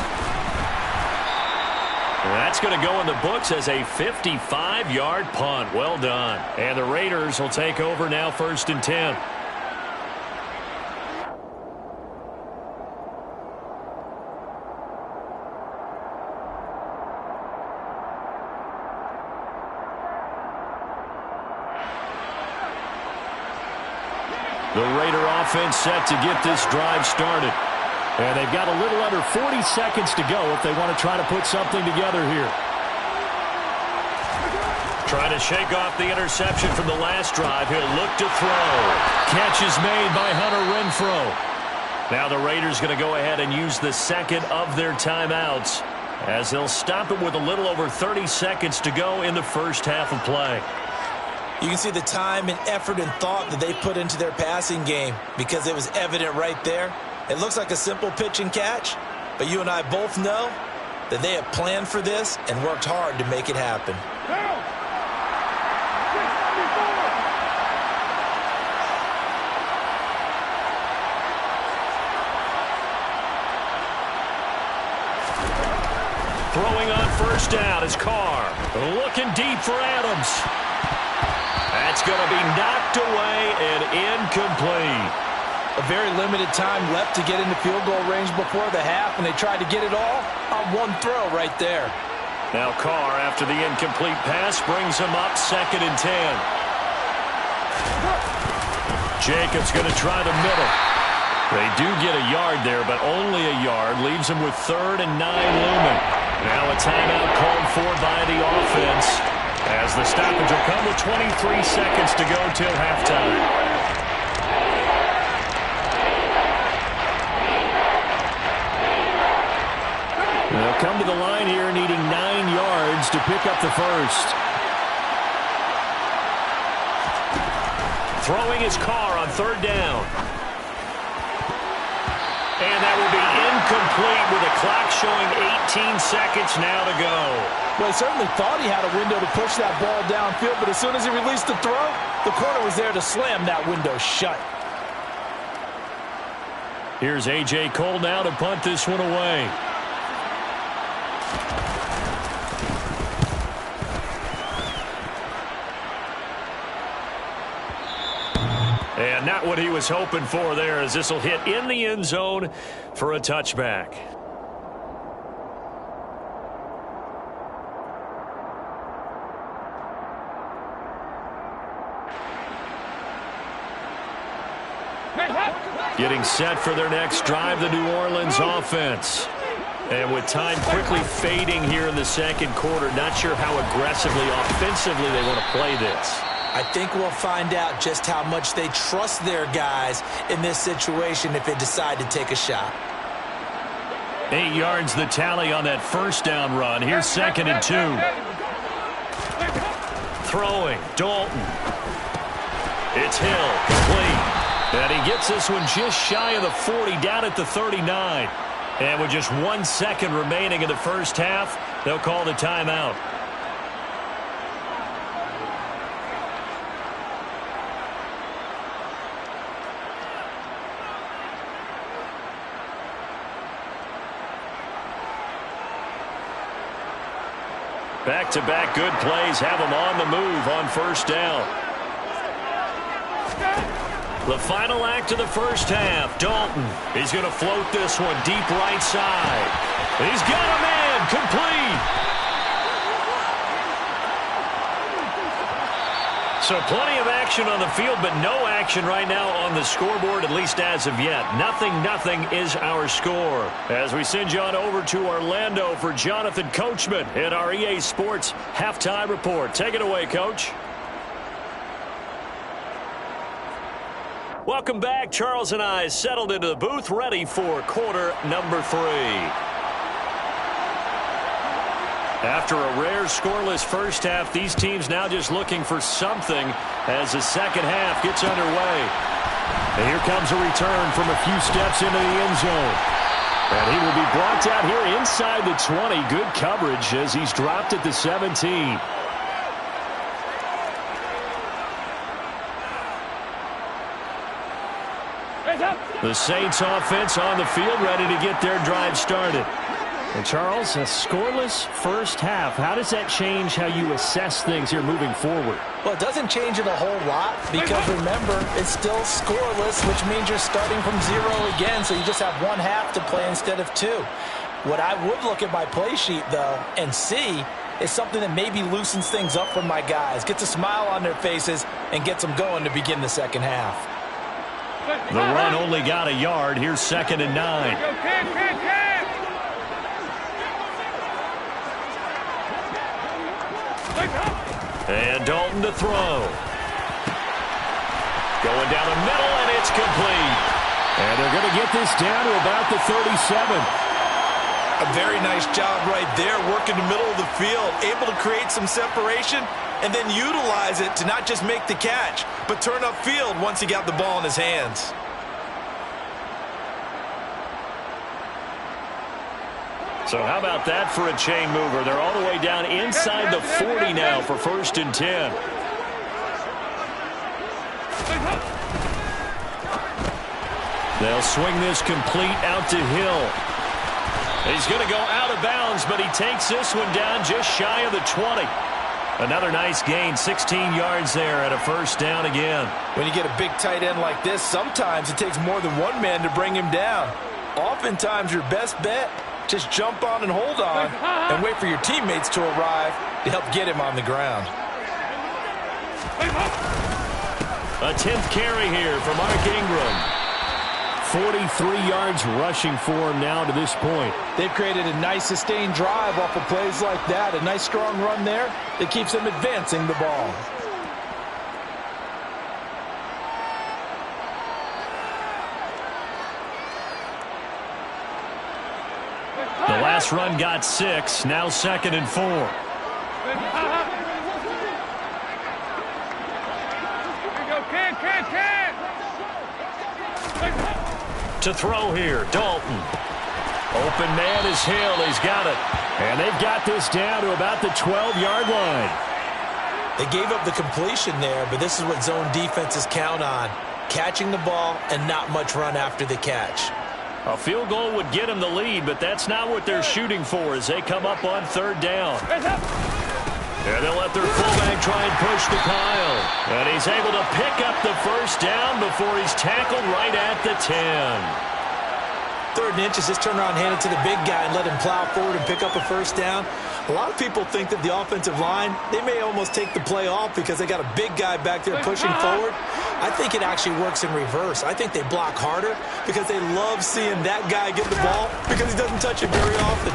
Speaker 1: That's going to go in the books as a 55-yard punt. Well done. And the Raiders will take over now, 1st and 10.
Speaker 4: The Raider offense set to get this drive started. And they've got a little under 40 seconds to go if they want to try to put something together here.
Speaker 1: Trying to shake off the interception from the last drive. He'll look to throw. Catch is made by Hunter Renfrow. Now the Raiders going to go ahead and use the second of their timeouts as they'll stop it with a little over 30 seconds to go in the first half of play.
Speaker 2: You can see the time and effort and thought that they put into their passing game because it was evident right there. It looks like a simple pitch and catch, but you and I both know that they have planned for this and worked hard to make it happen.
Speaker 1: Throwing on 1st down is Carr. Looking deep for Adams. That's going to be knocked away and incomplete.
Speaker 2: A very limited time left to get into field goal range before the half, and they tried to get it all on one throw right there.
Speaker 1: Now Carr, after the incomplete pass, brings him up 2nd and 10. Jacobs going to try the middle. They do get a yard there, but only a yard. Leaves him with 3rd and 9 looming. Now a timeout called for by the offense as the stoppage will come with 23 seconds to go till halftime.
Speaker 4: They'll come to the line here needing 9 yards to pick up the first.
Speaker 1: Throwing his Carr on 3rd down. And that will be incomplete with the clock showing 18 seconds now to go.
Speaker 2: Well, he certainly thought he had a window to push that ball downfield, but as soon as he released the throw, the corner was there to slam that window shut.
Speaker 4: Here's A.J. Cole now to punt this one away.
Speaker 1: And not what he was hoping for there, as this will hit in the end zone for a touchback. Getting set for their next drive, the New Orleans offense. And with time quickly fading here in the 2nd quarter, not sure how aggressively, offensively they want to play this.
Speaker 2: I think we'll find out just how much they trust their guys in this situation if they decide to take a shot.
Speaker 1: 8 yards the tally on that 1st down run. Here's 2nd and 2. Throwing, Dalton. It's Hill, complete. And he gets this one just shy of the 40, down at the 39. And with just 1 second remaining in the first half, they'll call the timeout. Back-to-back good plays have them on the move on 1st down. The final act of the first half. Dalton, he's going to float this one deep right side. He's got a man, complete. So plenty of action on the field, but no action right now on the scoreboard, at least as of yet. 0-0 is our score. As we send you on over to Orlando for Jonathan Coachman in our EA Sports Halftime Report. Take it away, Coach. Welcome back. Charles and I settled into the booth, ready for quarter number 3. After a rare scoreless first half, these teams now just looking for something as the second half gets underway. And here comes a return from a few steps into the end zone. And he will be brought out here inside the 20. Good coverage as he's dropped at the 17. The Saints offense on the field, ready to get their drive started. And Charles, a scoreless first half. How does that change how you assess things here moving forward?
Speaker 2: Well, it doesn't change it a whole lot because, remember, it's still scoreless, which means you're starting from 0 again, so you just have one half to play instead of 2. What I would look at my play sheet, though, and see is something that maybe loosens things up for my guys, gets a smile on their faces, and gets them going to begin the second half.
Speaker 1: The run only got a yard. Here's 2nd and 9. And Dalton to throw. Going down the middle, and it's complete. And they're going to get this down to about the 37.
Speaker 2: A very nice job right there, working the middle of the field, able to create some separation, and then utilize it to not just make the catch, but turn upfield once he got the ball in his hands.
Speaker 1: So how about that for a chain mover? They're all the way down inside the 40 now for 1st and 10. They'll swing this complete out to Hill. He's going to go out of bounds, but he takes this one down just shy of the 20. Another nice gain, 16 yards there at a 1st down again.
Speaker 2: When you get a big tight end like this, sometimes it takes more than one man to bring him down. Oftentimes, your best bet, just jump on and hold on and wait for your teammates to arrive to help get him on the ground.
Speaker 1: A 10th carry here for Mark Ingram.
Speaker 4: 43 yards rushing for him now to this point.
Speaker 2: They've created a nice sustained drive off of plays like that. A nice strong run there that keeps them advancing the ball.
Speaker 1: The last run got 6. Now 2nd and 4. To throw here, Dalton. Open man is Hill. He's got it.
Speaker 4: And they've got this down to about the 12-yard line.
Speaker 2: They gave up the completion there, but this is what zone defenses count on. Catching the ball and not much run after the catch.
Speaker 1: A field goal would get them the lead, but that's not what they're shooting for as they come up on 3rd down. And they'll let their fullback try and push the pile. And he's able to pick up the 1st down before he's tackled right at the 10.
Speaker 2: 3rd and inches, just turn around, hand it to the big guy, and let him plow forward and pick up a 1st down. A lot of people think that the offensive line, they may almost take the play off because they got a big guy back there pushing forward. I think it actually works in reverse. I think they block harder because they love seeing that guy get the ball because he doesn't touch it very often.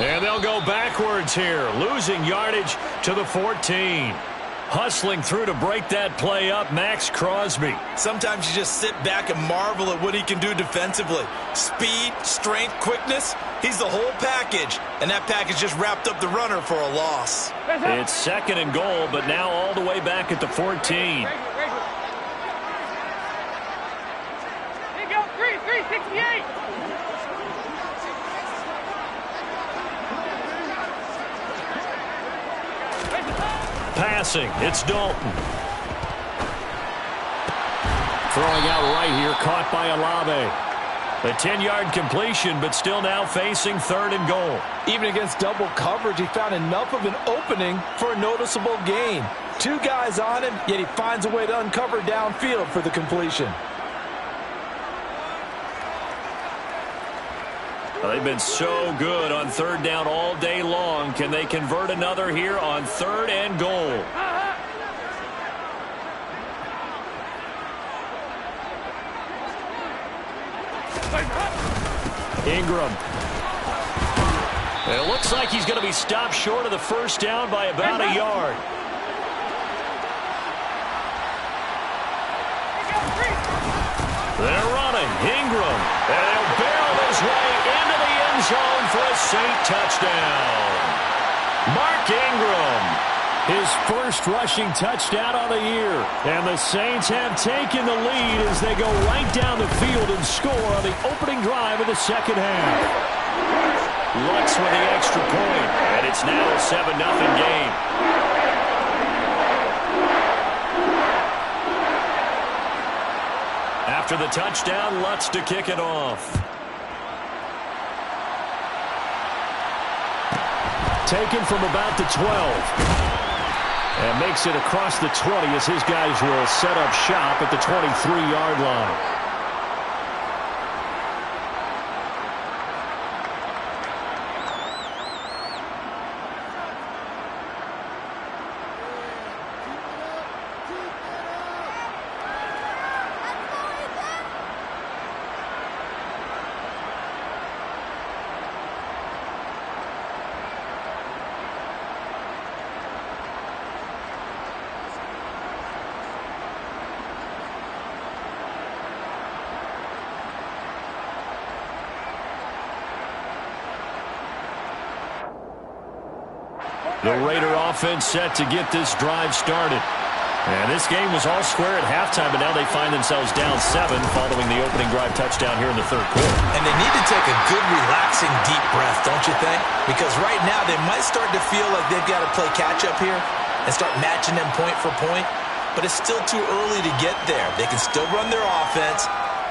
Speaker 1: And they'll go backwards here, losing yardage to the 14. Hustling through to break that play up, Max Crosby.
Speaker 2: Sometimes you just sit back and marvel at what he can do defensively. Speed, strength, quickness, he's the whole package. And that package just wrapped up the runner for a loss.
Speaker 1: It's 2nd and goal, but now all the way back at the 14.
Speaker 3: Here you go, 368.
Speaker 1: Passing, it's Dalton.
Speaker 4: Throwing out right here, caught by Olave.
Speaker 1: A 10-yard completion, but still now facing 3rd and goal.
Speaker 2: Even against double coverage, he found enough of an opening for a noticeable gain. 2 guys on him, yet he finds a way to uncover downfield for the completion.
Speaker 1: They've been so good on 3rd down all day long. Can they convert another here on 3rd and goal?
Speaker 4: Ingram.
Speaker 1: It looks like he's going to be stopped short of the 1st down by about a yard. They're running. Ingram. And he'll barrel his way into the end zone for a Saint touchdown. Mark Ingram.
Speaker 4: His first rushing touchdown of the year. And the Saints have taken the lead as they go right down the field and score on the opening drive of the second half.
Speaker 1: Lutz with the extra point, and it's now a 7-0 game. After the touchdown, Lutz to kick it off.
Speaker 4: Taken from about the 12. And makes it across the 20 as his guys will set up shop at the 23-yard line.
Speaker 1: The Raider offense set to get this drive started. And this game was all square at halftime, but now they find themselves down 7 following the opening drive touchdown here in the third quarter.
Speaker 2: And they need to take a good, relaxing, deep breath, don't you think? Because right now they might start to feel like they've got to play catch-up here and start matching them point for point. But it's still too early to get there. They can still run their offense.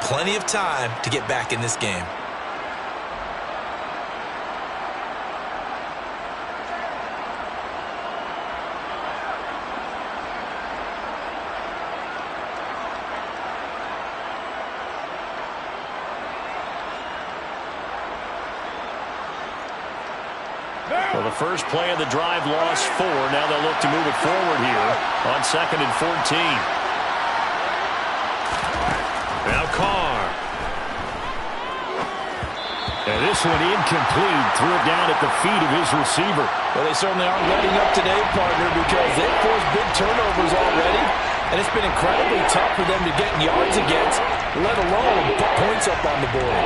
Speaker 2: Plenty of time to get back in this game.
Speaker 1: Well, the first play of the drive lost 4. Now they'll look to move it forward here on 2nd and 14. Now Carr.
Speaker 4: And this one incomplete. Threw it down at the feet of his receiver.
Speaker 2: Well, they certainly aren't letting up today, partner, because they've forced big turnovers already. And it's been incredibly tough for them to get yards against, let alone put points up on the board.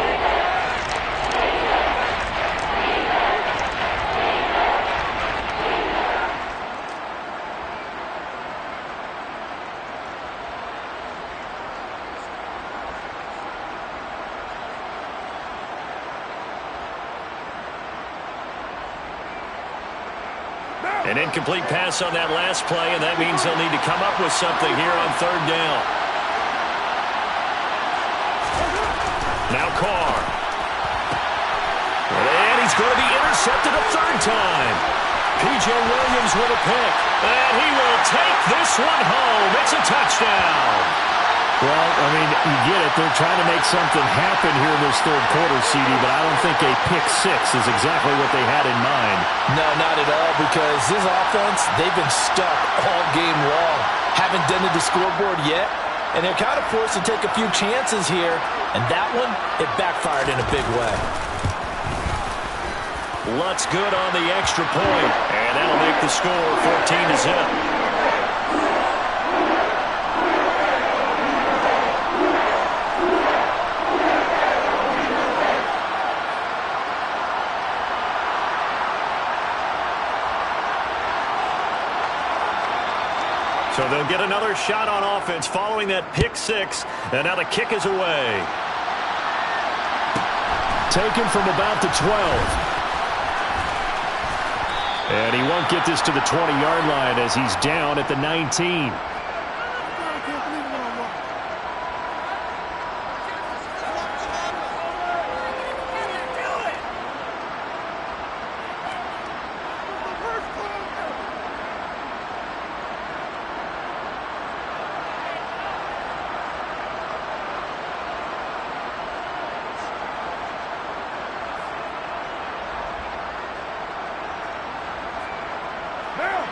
Speaker 1: An incomplete pass on that last play, and that means they'll need to come up with something here on 3rd down. Now Carr. And he's going to be intercepted a 3rd time. P.J. Williams with a pick. And he will take this one home. It's a touchdown.
Speaker 4: Well, I mean, you get it. They're trying to make something happen here in this third quarter, CD, but I don't think a pick-6 is exactly what they had in mind.
Speaker 2: No, not at all, because this offense, they've been stuck all game long. Haven't dented the scoreboard yet, and they're kind of forced to take a few chances here, and that one, it backfired in a big way.
Speaker 1: Lutz good on the extra point, and that'll make the score 14-0. So they'll get another shot on offense following that pick-6, and now the kick is away.
Speaker 4: Taken from about the 12. And he won't get this to the 20-yard line as he's down at the 19.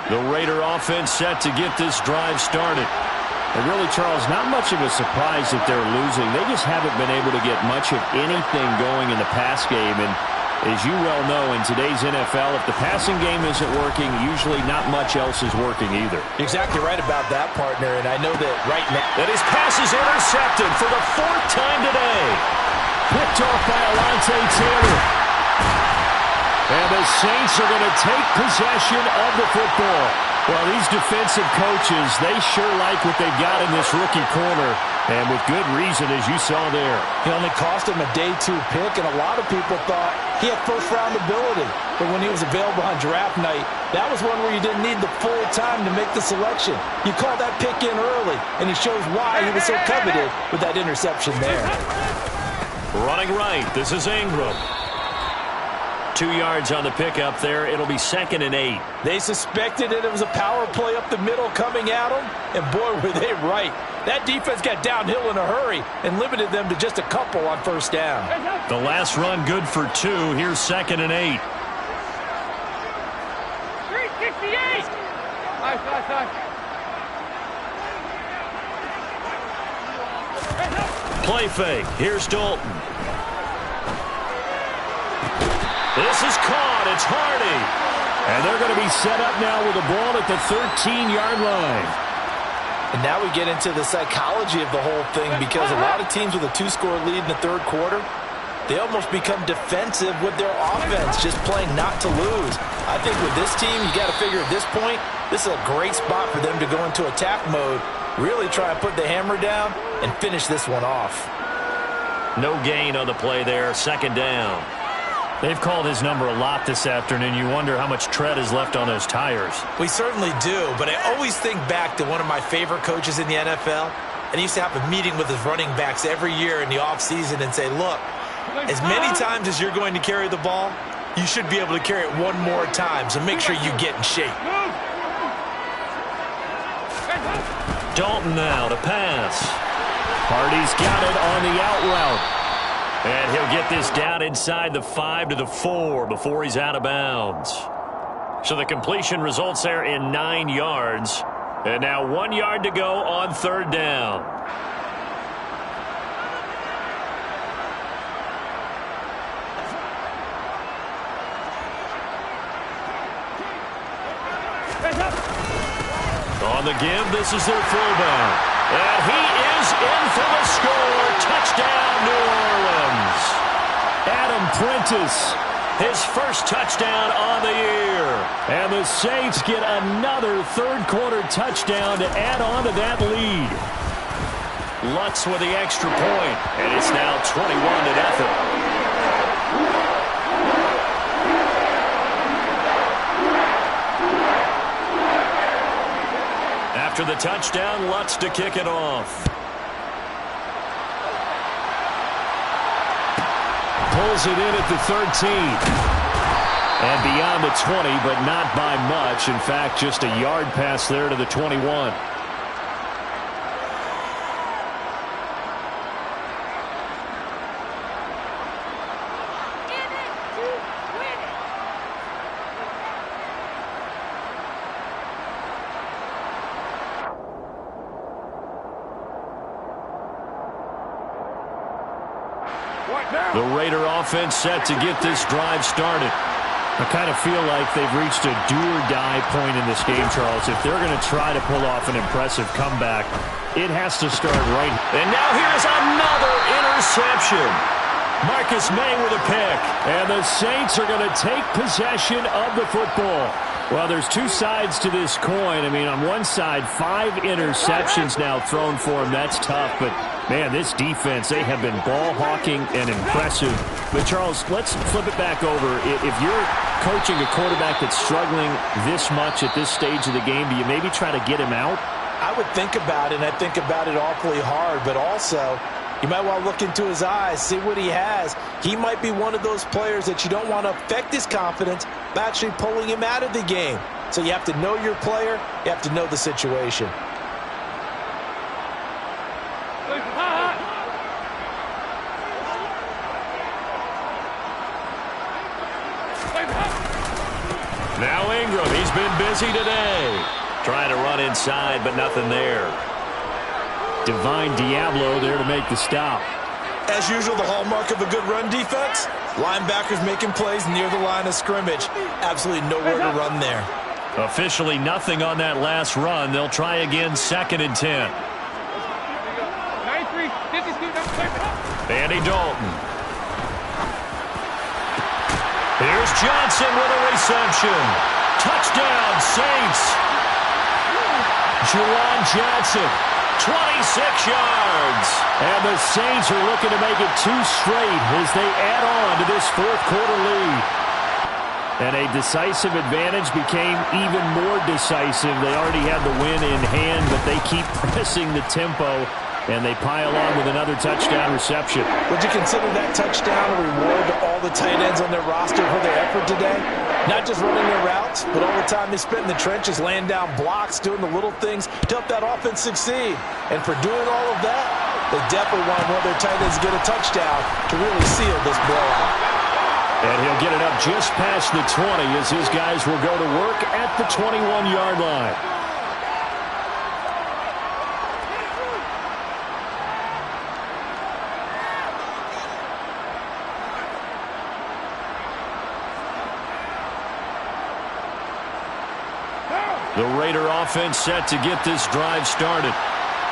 Speaker 1: The Raider offense set to get this drive started.
Speaker 4: And really, Charles, not much of a surprise that they're losing. They just haven't been able to get much of anything going in the pass game. And As you well know, in today's NFL, if the passing game isn't working, usually not much else is working either.
Speaker 2: You're exactly right about that, partner, and I know that right now.
Speaker 1: And his pass is intercepted for the 4th time today.
Speaker 4: Picked off by Alontae Taylor. And the Saints are going to take possession of the football. Well, these defensive coaches, they sure like what they've got in this rookie corner, and with good reason, as you saw there.
Speaker 2: He only cost him a day 2 pick, and a lot of people thought he had first-round ability. But when he was available on draft night, that was one where you didn't need the full time to make the selection. You call that pick in early, and he shows why he was so coveted with that interception there.
Speaker 1: Running right, this is Ingram. 2 yards on the pickup there. It'll be 2nd and 8.
Speaker 2: They suspected it was a power play up the middle coming at them, and boy, were they right. That defense got downhill in a hurry and limited them to just a couple on first down.
Speaker 1: The last run good for 2. Here's 2nd and 8.
Speaker 3: 368.
Speaker 1: Play fake. Here's Dalton. This is caught. It's Hardy.
Speaker 4: And they're going to be set up now with the ball at the 13-yard line.
Speaker 2: And now we get into the psychology of the whole thing, because a lot of teams with a 2-score lead in the third quarter, they almost become defensive with their offense, just playing not to lose. I think with this team, you got to figure at this point, this is a great spot for them to go into attack mode, really try and put the hammer down and finish this one off.
Speaker 1: No gain on the play there. 2nd down.
Speaker 4: They've called his number a lot this afternoon. You wonder how much tread is left on those tires.
Speaker 2: We certainly do, but I always think back to one of my favorite coaches in the NFL, and he used to have a meeting with his running backs every year in the offseason and say, look, as many times as you're going to carry the ball, you should be able to carry it one more time, so make sure you get in shape.
Speaker 1: Dalton now to pass.
Speaker 4: Hardy's got it on the out route.
Speaker 1: And he'll get this down inside the 5 to the 4 before he's out of bounds. So the completion results there in 9 yards. And now 1 yard to go on 3rd down. On the give, this is their fullback. And he is in for the score. Touchdown, New Orleans.
Speaker 4: Adam Prentice,
Speaker 1: his first touchdown on the year.
Speaker 4: And the Saints get another third-quarter touchdown to add on to that lead.
Speaker 1: Lutz with the extra point, and it's now 21-0. After the touchdown, Lutz to kick it off.
Speaker 4: Pulls it in at the 13. And beyond the 20, but not by much. In fact, just a yard pass there to the 21.
Speaker 1: The Raider offense set to get this drive started.
Speaker 4: I kind of feel like they've reached a do-or-die point in this game, Charles. If they're going to try to pull off an impressive comeback, it has to start right.
Speaker 1: And now here's another interception. Marcus May with a pick.
Speaker 4: And the Saints are going to take possession of the football. Well, there's two sides to this coin. I mean, on one side, 5 interceptions now thrown for him. That's tough, but man, this defense, they have been ball hawking and impressive. But, Charles, let's flip it back over. If you're coaching a quarterback that's struggling this much at this stage of the game, do you maybe try to get him out?
Speaker 2: I would think about it, and I think about it awfully hard. But also, you might want to look into his eyes, see what he has. He might be one of those players that you don't want to affect his confidence by actually pulling him out of the game. So you have to know your player. You have to know the situation.
Speaker 1: Now Ingram, he's been busy today. Trying to run inside, but nothing there.
Speaker 4: Divine Diablo there to make the stop.
Speaker 2: As usual, the hallmark of a good run defense, Linebackers making plays near the line of scrimmage. Absolutely nowhere to run there.
Speaker 1: Officially nothing on that last run. They'll try again, 2nd and 10. Andy Dalton. Here's Johnson with a reception. Touchdown, Saints. Juwan Johnson, 26 yards.
Speaker 4: And the Saints are looking to make it 2 straight as they add on to this fourth-quarter lead. And a decisive advantage became even more decisive. They already had the win in hand, but they keep pressing the tempo, and they pile on with another touchdown reception.
Speaker 2: Would you consider that touchdown a reward to all the tight ends on their roster for their effort today? Not just running their routes, but all the time they spent in the trenches, laying down blocks, doing the little things to help that offense succeed. And for doing all of that, they definitely want one of their tight ends to get a touchdown to really seal this blowout.
Speaker 4: And he'll get it up just past the 20 as his guys will go to work at the 21-yard line. The Raider offense set to get this drive started.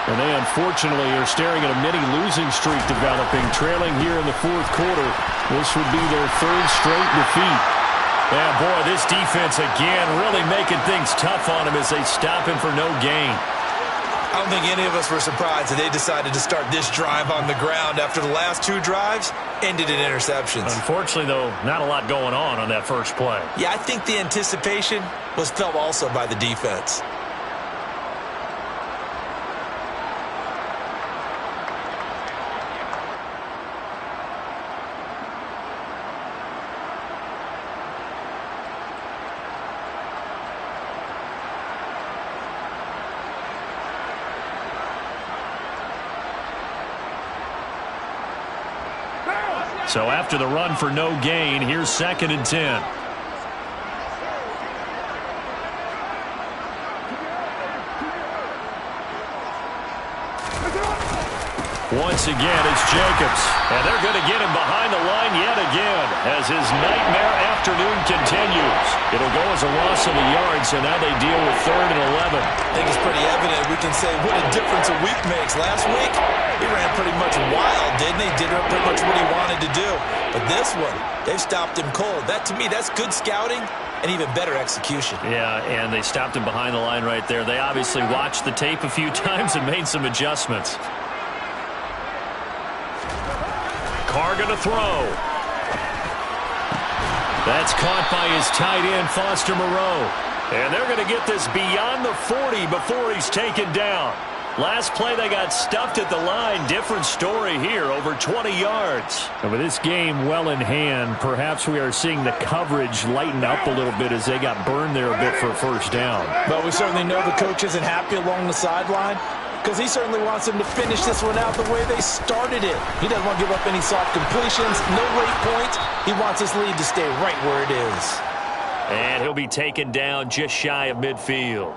Speaker 4: And they unfortunately are staring at a mini losing streak developing, trailing here in the fourth quarter. This would be their 3rd straight defeat.
Speaker 1: Yeah, boy, this defense again really making things tough on him as they stop him for no gain.
Speaker 2: I don't think any of us were surprised that they decided to start this drive on the ground after the last 2 drives ended in interceptions.
Speaker 1: Unfortunately, though, not a lot going on that first play.
Speaker 2: Yeah, I think the anticipation was felt also by the defense.
Speaker 1: So after the run for no gain, here's 2nd and 10. Once again, it's Jacobs. And they're going to get him behind the line yet again as his nightmare afternoon continues. It'll go as a loss of a yard, so now they deal with 3rd and 11.
Speaker 2: I think it's pretty evident. We can say what a difference a week makes. Last week, he ran pretty much wild, didn't he? Did pretty much what he wanted to do. But this one, they've stopped him cold. That, to me, that's good scouting and even better execution.
Speaker 1: Yeah, and they stopped him behind the line right there. They obviously watched the tape a few times and made some adjustments. Carr going to throw. That's caught by his tight end, Foster Moreau. And they're going to get this beyond the 40 before he's taken down. Last play, they got stuffed at the line. Different story here, over 20 yards.
Speaker 4: And with this game well in hand, perhaps we are seeing the coverage lighten up a little bit as they got burned there a bit for a first down.
Speaker 2: But we certainly know the coach isn't happy along the sideline because he certainly wants them to finish this one out the way they started it. He doesn't want to give up any soft completions, no late points. He wants his lead to stay right where it is.
Speaker 1: And he'll be taken down just shy of midfield.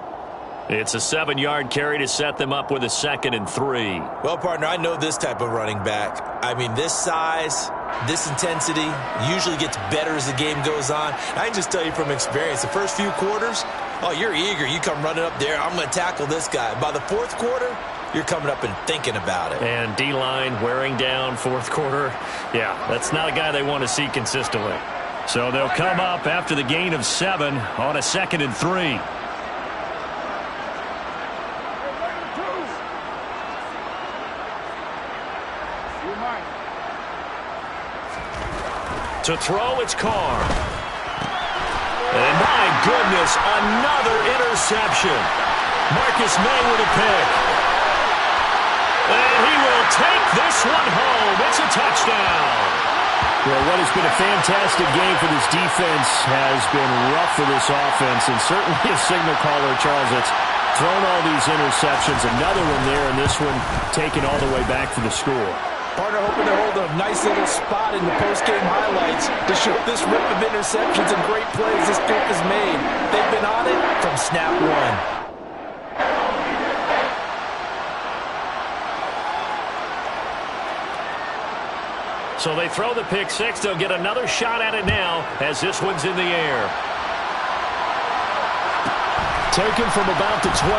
Speaker 1: It's a 7-yard carry to set them up with a 2nd and 3.
Speaker 2: Well, partner, I know this type of running back. I mean, this size, this intensity usually gets better as the game goes on. I can just tell you from experience, the first few quarters, oh, you're eager. You come running up there, I'm going to tackle this guy. By the fourth quarter, you're coming up and thinking about it.
Speaker 1: And D-line wearing down fourth quarter. Yeah, that's not a guy they want to see consistently. So they'll come up after the gain of 7 on a 2nd and 3. To throw, it's Carr. And my goodness, another interception. Marcus May with a pick. And he will take this one home. It's a touchdown.
Speaker 4: Well, what has been a fantastic game for this defense has been rough for this offense, and certainly a signal caller, Charles, that's thrown all these interceptions. Another one there, and this one taken all the way back for the score.
Speaker 2: Partner hoping to hold a nice little spot in the post-game highlights to show this rip of interceptions and great plays this group has made. They've been on it from snap one.
Speaker 1: So they throw the pick six. They'll get another shot at it now as this one's in the air.
Speaker 4: Taken from about the 12.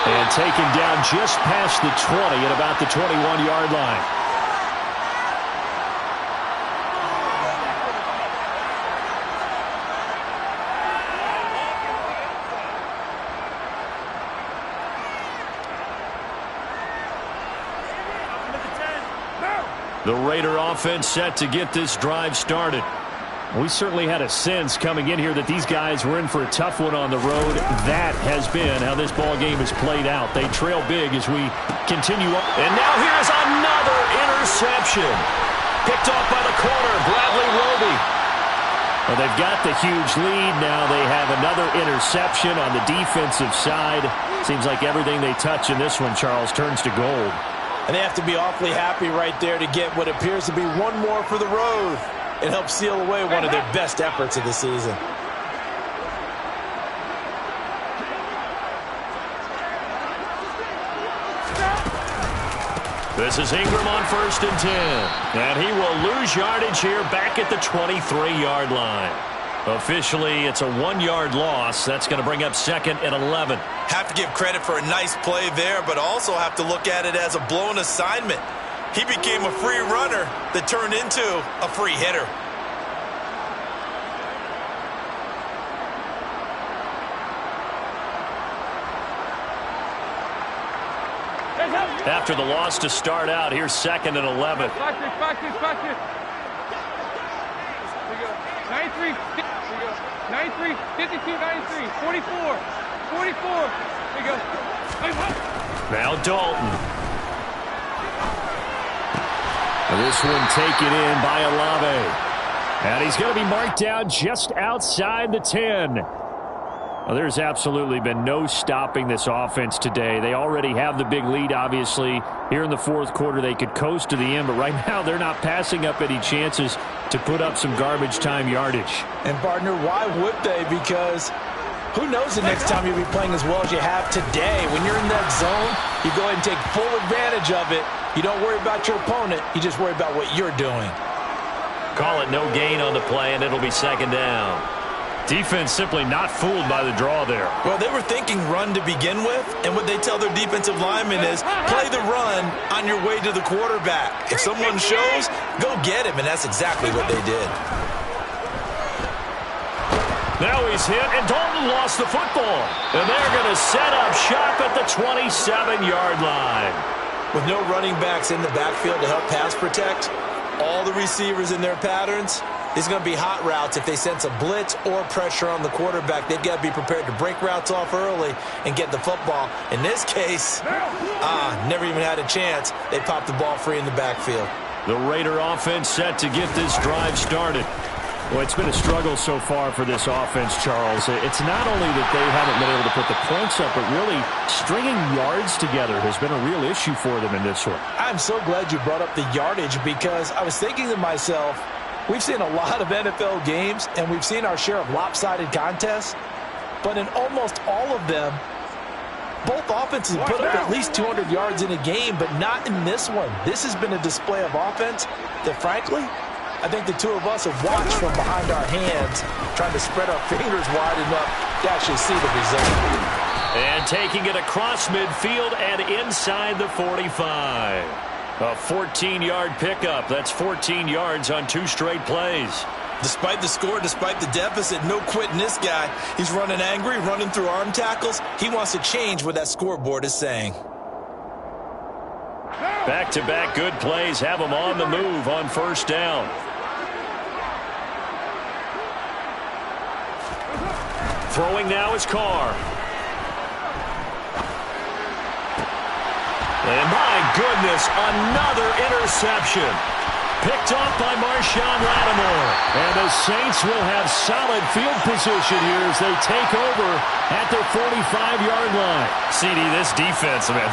Speaker 4: And taken down just past the 20 at about the 21-yard line. The Raider offense set to get this drive started. We certainly had a sense coming in here that these guys were in for a tough one on the road. That has been how this ball game has played out. They trail big as we continue on.
Speaker 1: And now here's another interception. Picked off by the corner, Bradley Roby.
Speaker 4: Well, they've got the huge lead. Now they have another interception on the defensive side. Seems like everything they touch in this one, Charles, turns to gold.
Speaker 2: And they have to be awfully happy right there to get what appears to be one more for the road. It helps seal away one of their best efforts of the season.
Speaker 1: This is Ingram on 1st and 10. And he will lose yardage here back at the 23-yard line. Officially, it's a 1-yard loss. That's going to bring up 2nd and 11.
Speaker 5: Have to give credit for a nice play there, but also have to look at it as a blown assignment. He became a free runner that turned into a free hitter.
Speaker 1: After the loss to start out, here's 2nd and 11.
Speaker 3: Practice. 93, 52, 93, 44. There you go.
Speaker 1: Now Dalton.
Speaker 4: This one taken in by Olave. And he's going to be marked down just outside the 10. Well, there's absolutely been no stopping this offense today. They already have the big lead, obviously. Here in the fourth quarter, they could coast to the end, but right now they're not passing up any chances to put up some garbage time yardage.
Speaker 2: And, partner, why would they? Because who knows the next time you'll be playing as well as you have today. When you're in that zone, you go ahead and take full advantage of it. You don't worry about your opponent. You just worry about what you're doing.
Speaker 1: Call it no gain on the play, and it'll be 2nd down. Defense simply not fooled by the draw there.
Speaker 5: Well, they were thinking run to begin with, and what they tell their defensive linemen is play the run on your way to the quarterback. If someone shows, go get him, and that's exactly what they did.
Speaker 1: Now he's hit, and Dalton lost the football. And they're going to set up shop at the 27-yard line.
Speaker 2: With no running backs in the backfield to help pass protect, all the receivers in their patterns, these are going to be hot routes. If they sense a blitz or pressure on the quarterback, they've got to be prepared to break routes off early and get the football. In this case, never even had a chance. They popped the ball free in the backfield.
Speaker 1: The Raider offense set to get this drive started.
Speaker 4: Well, it's been a struggle so far for this offense, Charles. It's not only that they haven't been able to put the points up, but really stringing yards together has been a real issue for them in this one.
Speaker 2: I'm so glad you brought up the yardage because I was thinking to myself, we've seen a lot of NFL games, and we've seen our share of lopsided contests, but in almost all of them, both offenses put up at least 200 yards in a game, but not in this one. This has been a display of offense that, frankly, I think the two of us have watched from behind our hands, trying to spread our fingers wide enough to actually see the result.
Speaker 1: And taking it across midfield and inside the 45. A 14-yard pickup. That's 14 yards on 2 straight plays.
Speaker 5: Despite the score, despite the deficit, no quitting this guy. He's running angry, running through arm tackles. He wants to change what that scoreboard is saying.
Speaker 1: Back-to-back good plays have him on the move on 1st down. Throwing now is Carr. And my goodness, another interception. Picked off by Marshawn Lattimore. And the Saints will have solid field position here as they take over at their 45-yard line. CD, this defense, man,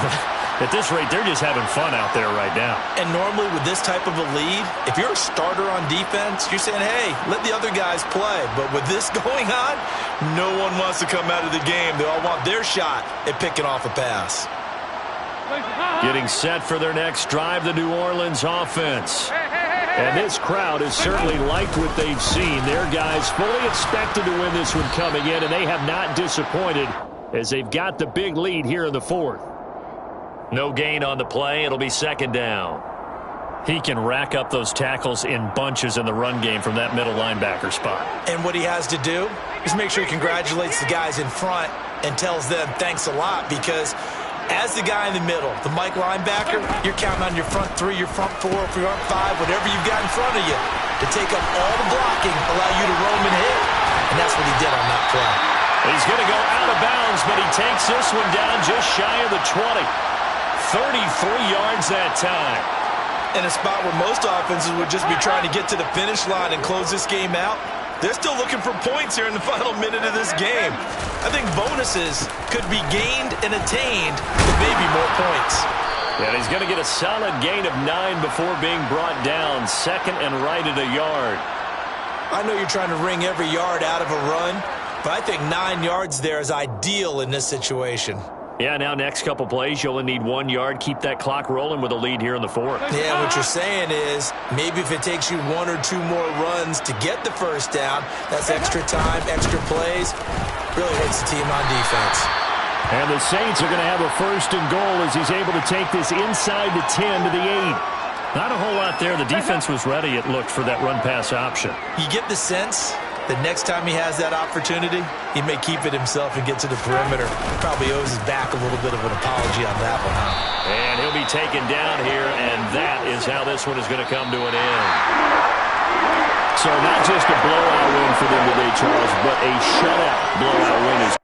Speaker 1: at this rate, they're just having fun out there right now.
Speaker 5: And normally with this type of a lead, if you're a starter on defense, you're saying, hey, let the other guys play. But with this going on, no one wants to come out of the game. They all want their shot at picking off a pass.
Speaker 4: Getting set for their next drive, the New Orleans offense. And this crowd has certainly liked what they've seen. Their guys fully expected to win this one coming in, and they have not disappointed as they've got the big lead here in the fourth.
Speaker 1: No gain on the play. It'll be second down. He can rack up those tackles in bunches in the run game from that middle linebacker spot.
Speaker 5: And what he has to do is make sure he congratulates the guys in front and tells them thanks a lot, because as the guy in the middle, the Mike linebacker, you're counting on your front three, your front four, your front five, whatever you've got in front of you to take up all the blocking, allow you to roam and hit. And that's what he did on that play.
Speaker 1: He's going to go out of bounds, but he takes this one down just shy of the 20. 33 yards that time.
Speaker 5: In a spot where most offenses would just be trying to get to the finish line and close this game out, they're still looking for points here in the final minute of this game. I think bonuses could be gained and attained with maybe more points.
Speaker 1: And he's going to get a solid gain of 9 before being brought down. Second and right at a yard.
Speaker 5: I know you're trying to wring every yard out of a run, but I think 9 yards there is ideal in this situation.
Speaker 1: Yeah, now next couple plays, you'll only need 1 yard. Keep that clock rolling with a lead here in the fourth.
Speaker 5: Yeah, what you're saying is maybe if it takes you 1 or 2 more runs to get the first down, that's extra time, extra plays. Really hurts the team on defense.
Speaker 4: And the Saints are going to have a first and goal as he's able to take this inside the 10 to the 8.
Speaker 1: Not a whole lot there. The defense was ready, it looked, for that run-pass option.
Speaker 5: You get the sense that next time he has that opportunity, he may keep it himself and get to the perimeter. Probably owes his back a little bit of an apology on that one, huh?
Speaker 1: And he'll be taken down here, and that is how this one is going to come to an end.
Speaker 4: So not just a blowout win for them today, Charles, but a shutout blowout win as